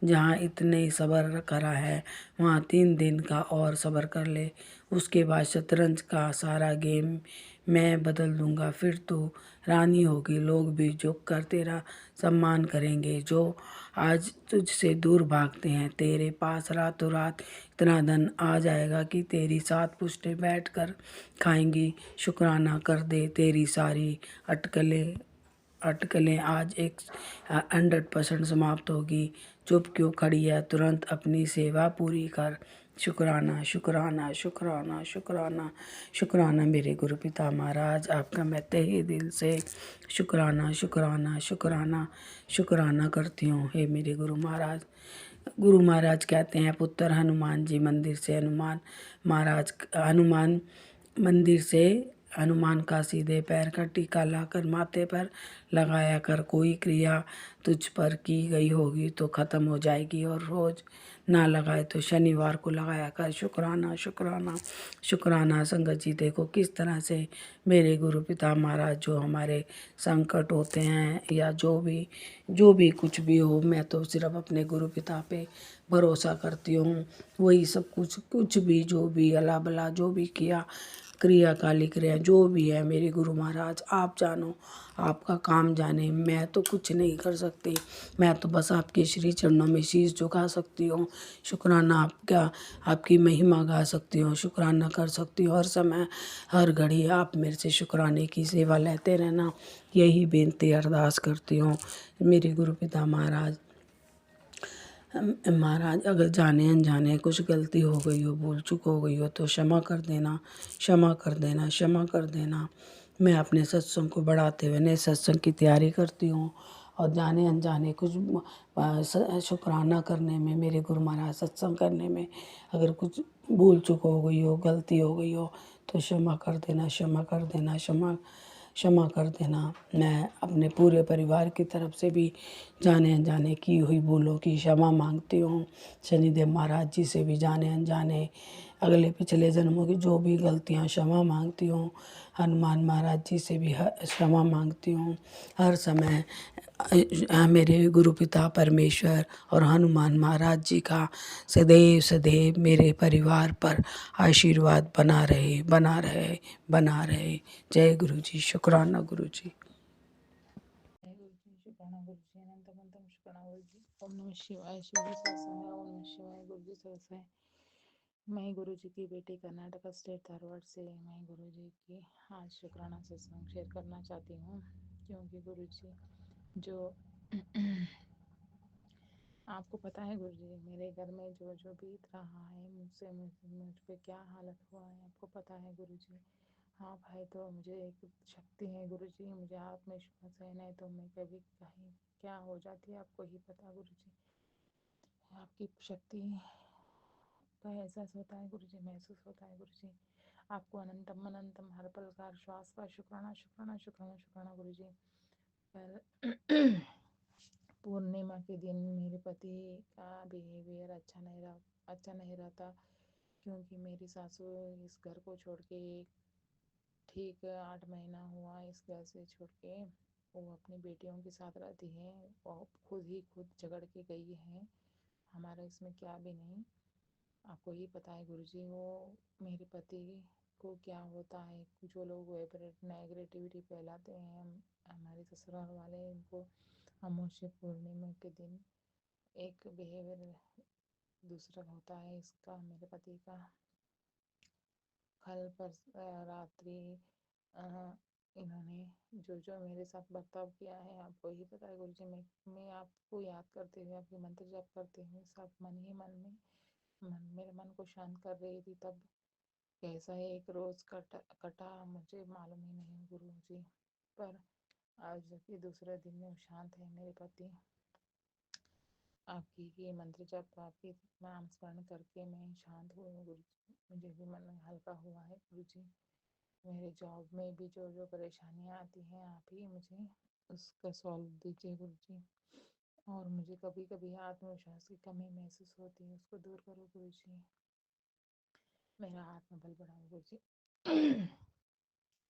जहाँ इतने सब्र करा है, वहाँ 3 दिन का और सब्र कर ले। उसके बाद शतरंज का सारा गेम मैं बदल दूँगा। फिर तू रानी होगी, लोग भी झुक कर तेरा सम्मान करेंगे। जो आज तुझसे दूर भागते हैं, तेरे पास रातों रात इतना धन आ जाएगा कि तेरी 7 पुश्तें बैठ कर खाएंगी। शुक्राना कर दे, तेरी सारी अटकलें आज 100% समाप्त होगी। चुप क्यों खड़ी है, तुरंत अपनी सेवा पूरी कर। शुक्राना शुक्राना शुक्राना शुक्राना शुक्राना। मेरे गुरु पिता महाराज, आपका मैं तहे दिल से शुक्राना शुक्राना शुक्राना शुक्राना करती हूँ। हे मेरे गुरु महाराज। गुरु महाराज कहते हैं, पुत्र हनुमान जी मंदिर से हनुमान मंदिर से हनुमान का सीधे पैर का टीका लाकर माथे पर लगाया कर। कोई क्रिया तुझ पर की गई होगी तो ख़त्म हो जाएगी, और रोज़ ना लगाए तो शनिवार को लगाया कर। शुक्राना शुक्राना शुक्राना। संगत जी, देखो किस तरह से मेरे गुरु पिता महाराज, जो हमारे संकट होते हैं या जो भी कुछ भी हो, मैं तो सिर्फ अपने गुरु पिता पे भरोसा करती हूँ। वही सब कुछ भी जो भी अला बला जो भी किया काली क्रिया जो भी है मेरे गुरु महाराज आप जानो, आपका काम जाने। मैं तो कुछ नहीं कर सकती, मैं तो बस आपके श्री चरणों में शीश झुका सकती हूँ, शुक्राना आपका, आपकी महिमा गा सकती हूँ, शुक्राना कर सकती हूँ। हर समय हर घड़ी आप मेरे से शुक्राने की सेवा लेते रहना, यही बेनती अरदास करती हूँ मेरे गुरु पिता महाराज। महाराज अगर जाने अनजाने कुछ गलती हो गई हो, भूल चूक हो गई हो तो क्षमा कर देना, क्षमा कर देना, क्षमा कर देना। मैं अपने सत्संग को बढ़ाते हुए नए सत्संग की तैयारी करती हूँ और जाने अनजाने कुछ शुक्राना करने में, मेरे गुरु महाराज सत्संग करने में अगर कुछ भूल चूक हो गई हो, गलती हो गई हो तो क्षमा कर देना, क्षमा कर देना, क्षमा कर देना। मैं अपने पूरे परिवार की तरफ से भी जाने अनजाने की हुई भूलों की क्षमा मांगती हूँ। शनिदेव महाराज जी से भी जाने अनजाने अगले पिछले जन्मों की जो भी गलतियाँ क्षमा मांगती हूँ। हनुमान महाराज जी से भी क्षमा मांगती हूँ। हर समय मेरे गुरु पिता परमेश्वर और हनुमान महाराज जी का सदैव सदैव मेरे परिवार पर आशीर्वाद बना रहे, बना रहे, बना रहे। जय गुरु जी, शुक्राना गुरु जी। जय गुरु जी, शुक्राना गुरु जी, अनंतम शुक्राना गुरु जी। ओम नमः शिवाय, शिव जी सरसहाय, ओम नमः शिवाय, गुरु जी सरसहाय। मैं गुरु जी की बेटी कर्नाटक स्टेट धारवाड़ से मैं गुरु जी की आज शुक्राना सत्संग शेयर करना चाहती हूँ, क्योंकि गुरु जी जो आपको पता है गुरु जी मेरे घर में जो जो बीत रहा है, मुझ पे क्या हालत हुआ है आपको पता है गुरु जी। हाँ भाई, तो मुझे एक शक्ति है गुरु जी, मुझे आत्मविश्वास है, नहीं तो मैं कभी कहीं क्या हो जाती है आपको ही पता गुरु जी। आपकी शक्ति का एहसास होता है गुरु जी, महसूस होता है गुरु जी। आपको अनंतम अनंतम हर पल का श्वास का शुक्राना शुक्राना शुक्राना शुक्राना गुरु जी। पर पूर्णिमा के दिन मेरे पति का बिहेवियर अच्छा नहीं रहता, क्योंकि मेरी सासू इस घर को छोड़ के ठीक 8 महीना हुआ इस घर से छोड़ के वो अपनी बेटियों के साथ रहती है और खुद झगड़ के गई है। हमारा इसमें क्या भी नहीं, आपको ही पता है गुरुजी। वो मेरे पति को क्या होता है, जो लोग नेगेटिविटी फैलाते हैं हमारे ससुराल वाले, इनको अमावस्या पूर्णिमा के दिन एक बिहेवियर दूसरा होता है इसका, मेरे पति का। कल पर रात्रि इन्होंने जो जो मेरे साथ बर्ताव किया है आपको ही पता है गुरु जी। मैं आपको याद करते हुए आपके मंत्र जप करते हुए सब मन ही मन में मेरे मन को शांत कर रही थी, तब कैसा एक रोज कटा मुझे मालूम ही नहीं गुरु जी। पर आज जबकि दूसरे दिन में शांत है मेरे पति। आपकी ये मंत्र जप, आपकी नाम स्मरण करके मैं शांत हुई हूँ गुरु जी। मुझे भी मन हल्का हुआ है गुरु जी। मेरे जॉब में भी जो जो परेशानियाँ आती हैं आप ही मुझे उसका सॉल्व दीजिए गुरु जी। और मुझे कभी कभी आत्मविश्वास की कमी महसूस होती है, उसको दूर करो गुरु जी। मेरा आत्मबल बढ़ाओ गुरु जी।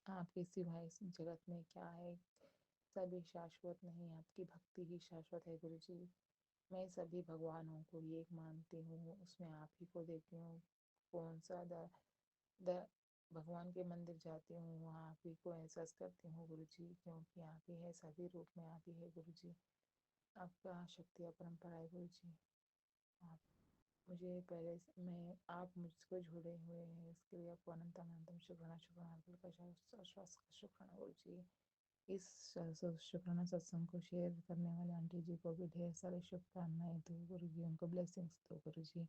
आपके सिवाय इस जगत में क्या है, सभी शाश्वत नहीं, आपकी भक्ति ही शाश्वत है गुरु जी। मैं सभी भगवानों को एक मानती हूँ, उसमें आप ही को देखती हूँ। कौन सा द भगवान के मंदिर जाती हूँ वहाँ आप ही को एहसास करती हूँ गुरु जी, क्योंकि आप ही है, सभी रूप में आप ही है गुरु जी। आपका शक्ति अपरंपरा है गुरु जी। आप मुझे पहले से मैं आप मुझको जुड़े हुए हैं, इसके लिए आपको अनंतम अनंतम शुक्राना शुक्राना आश्वास का शुक्राना गुरु जी। इस शुक्राना सत्संग को शेयर करने वाले आंटी जी को भी ढेर सारे शुभकामनाएं दो गुरु जी, उनको ब्लेसिंग्स दो गुरु जी।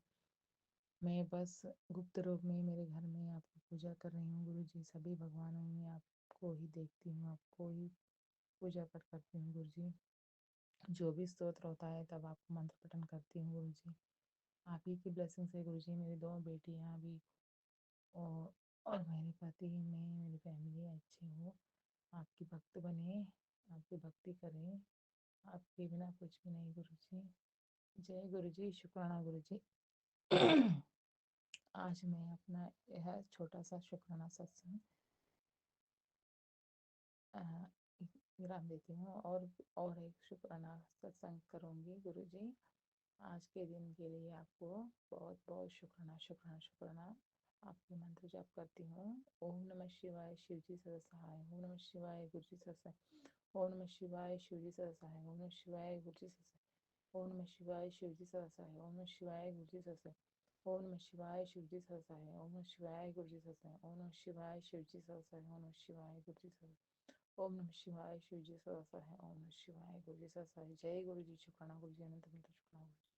मैं बस गुप्त रूप में मेरे घर में आपकी पूजा कर रही हूँ गुरु जी। सभी भगवानों में आपको ही देखती हूँ, आपको ही पूजा पाठ करती हूँ गुरु जी। जो भी स्तोत्र होता है तब आपको मंत्र पठन करती हूँ गुरु जी। आप ही की ब्लेसिंग से गुरु जी मेरी 2 बेटियाँ भी और मेरे पति में मेरी फैमिली अच्छी हो, आपकी भक्त बने, आपकी भक्ति करें, आपके बिना कुछ भी नहीं गुरु जी। जय गुरु जी, शुक्राना गुरु जी। आज मैं अपना यह छोटा सा शुक्राना सत्संग विराम देती हूँ और एक शुक्राना सत्संग करूँगी गुरु जी। आज के दिन के लिए आपको बहुत बहुत शुक्राना शुक्राना शुक्राना। आपके मंत्र जाप करती हूँ। ओम नमः शिवाय शिवजी सदा सहाय। ओम नमः शिवाय गुरुजी सदा सहाय। ओम नमः शिवाय शिवजी सदा सहाय। ओम नमः शिवाय गुरुजी सदा सहाय। ओम नमः शिवाय शिवजी सदा सहाय। ओम नमः शिवाय गुरुजी सदा सहाय। ओम नमः शिवाय शिवजी सदा सहाय। ओम नमः शिवाय गुरुजी सदा सहाय। ओम नमः शिवाय शिवजी सदा सहाय। ओम नमः शिवाय गुरुजी सदा ओम नमः शिवाय शिवजी सदा सहाय। ओम नमः शिवाय गुरुजी सदा सहाय। जय गुरुजी। शुक्राना गुरुजी। अनंत अनंत शुक्राना गुरुजी।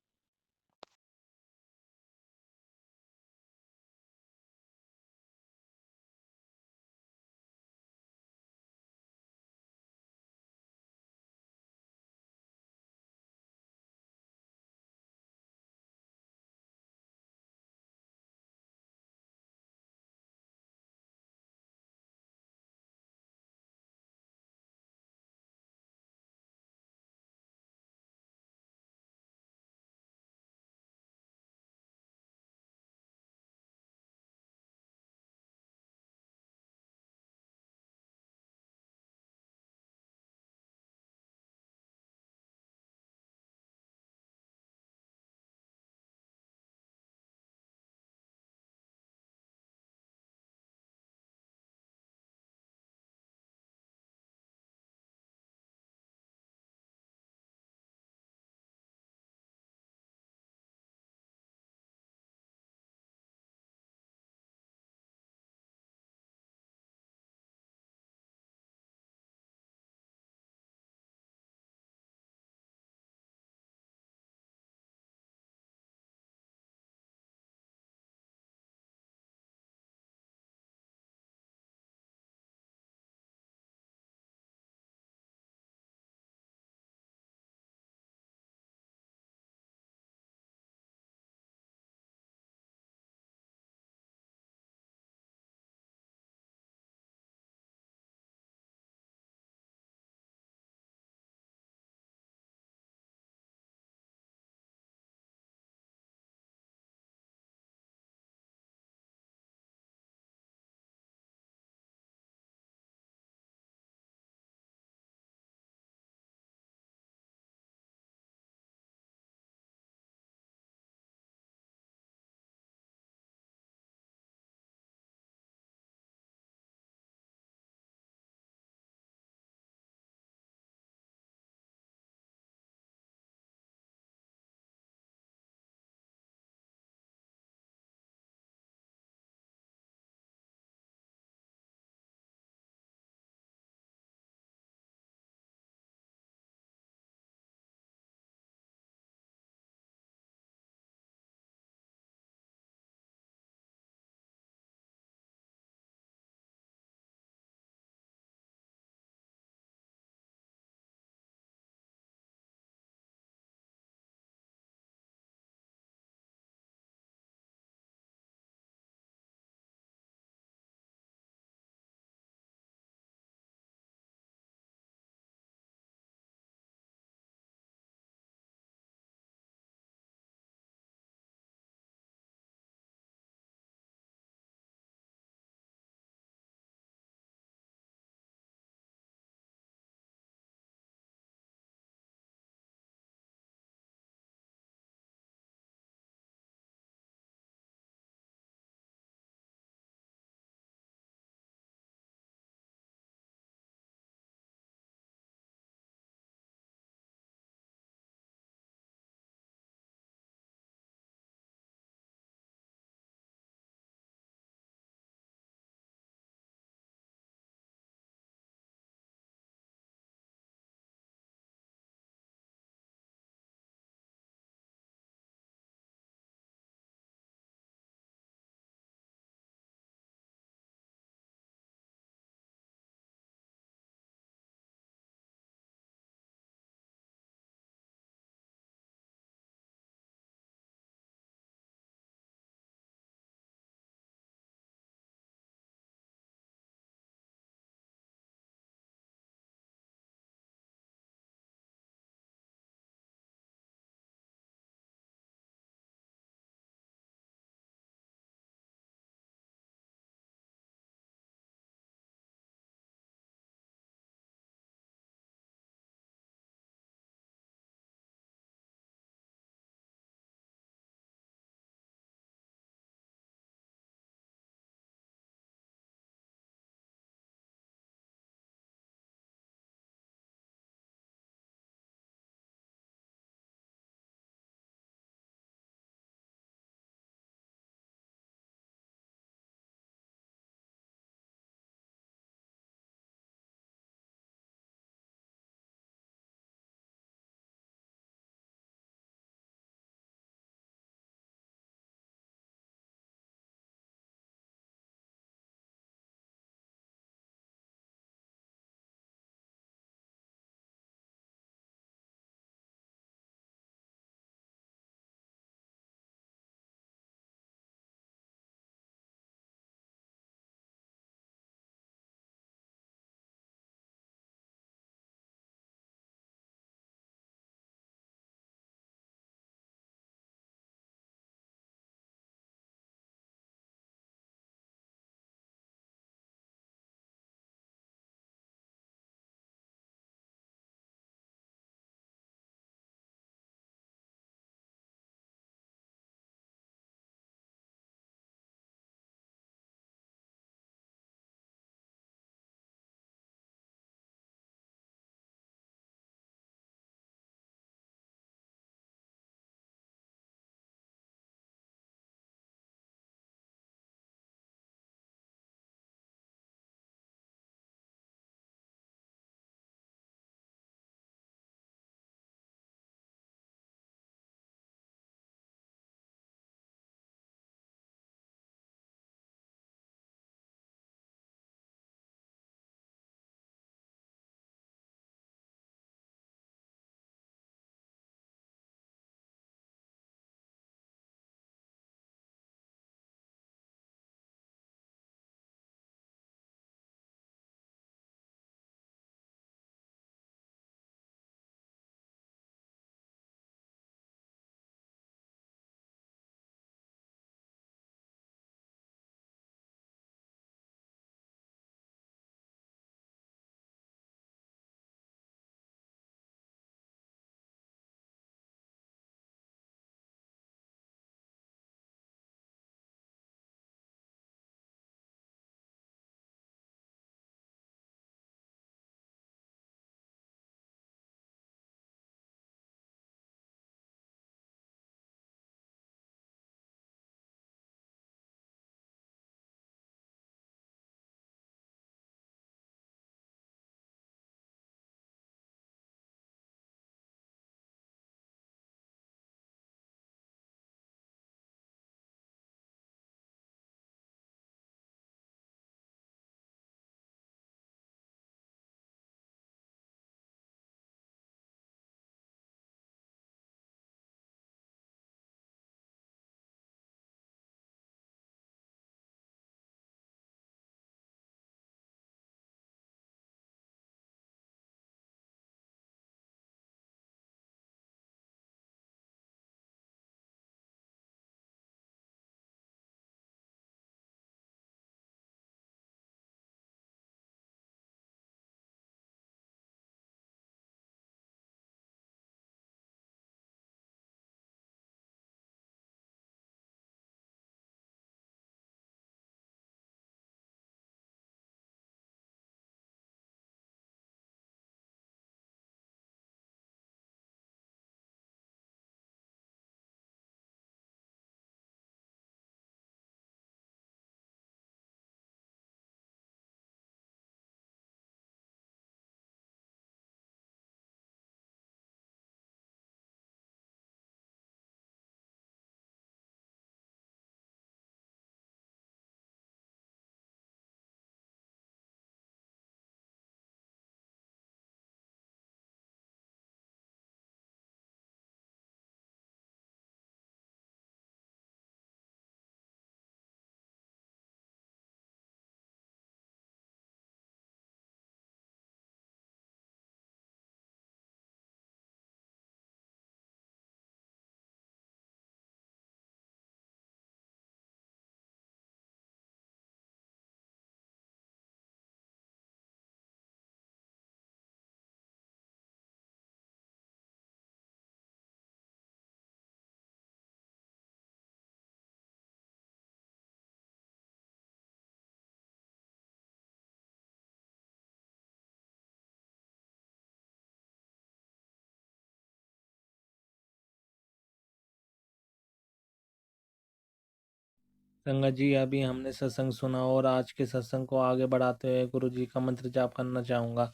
संगत जी, अभी हमने सत्संग सुना और आज के सत्संग को आगे बढ़ाते हुए गुरु जी का मंत्र जाप करना चाहूँगा।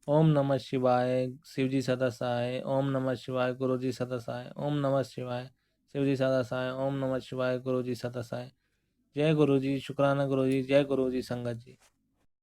ओम नमः शिवाय, शिव जी सदा सहाय। ओम नमः शिवाय, गुरु जी सदा सहाय। ओम नमः शिवाय, शिव जी सदा सहाय। ओम नमः शिवाय, गुरु जी सदा सहाय। जय गुरु जी, शुक्राना गुरु जी, जय गुरु जी संगत जी।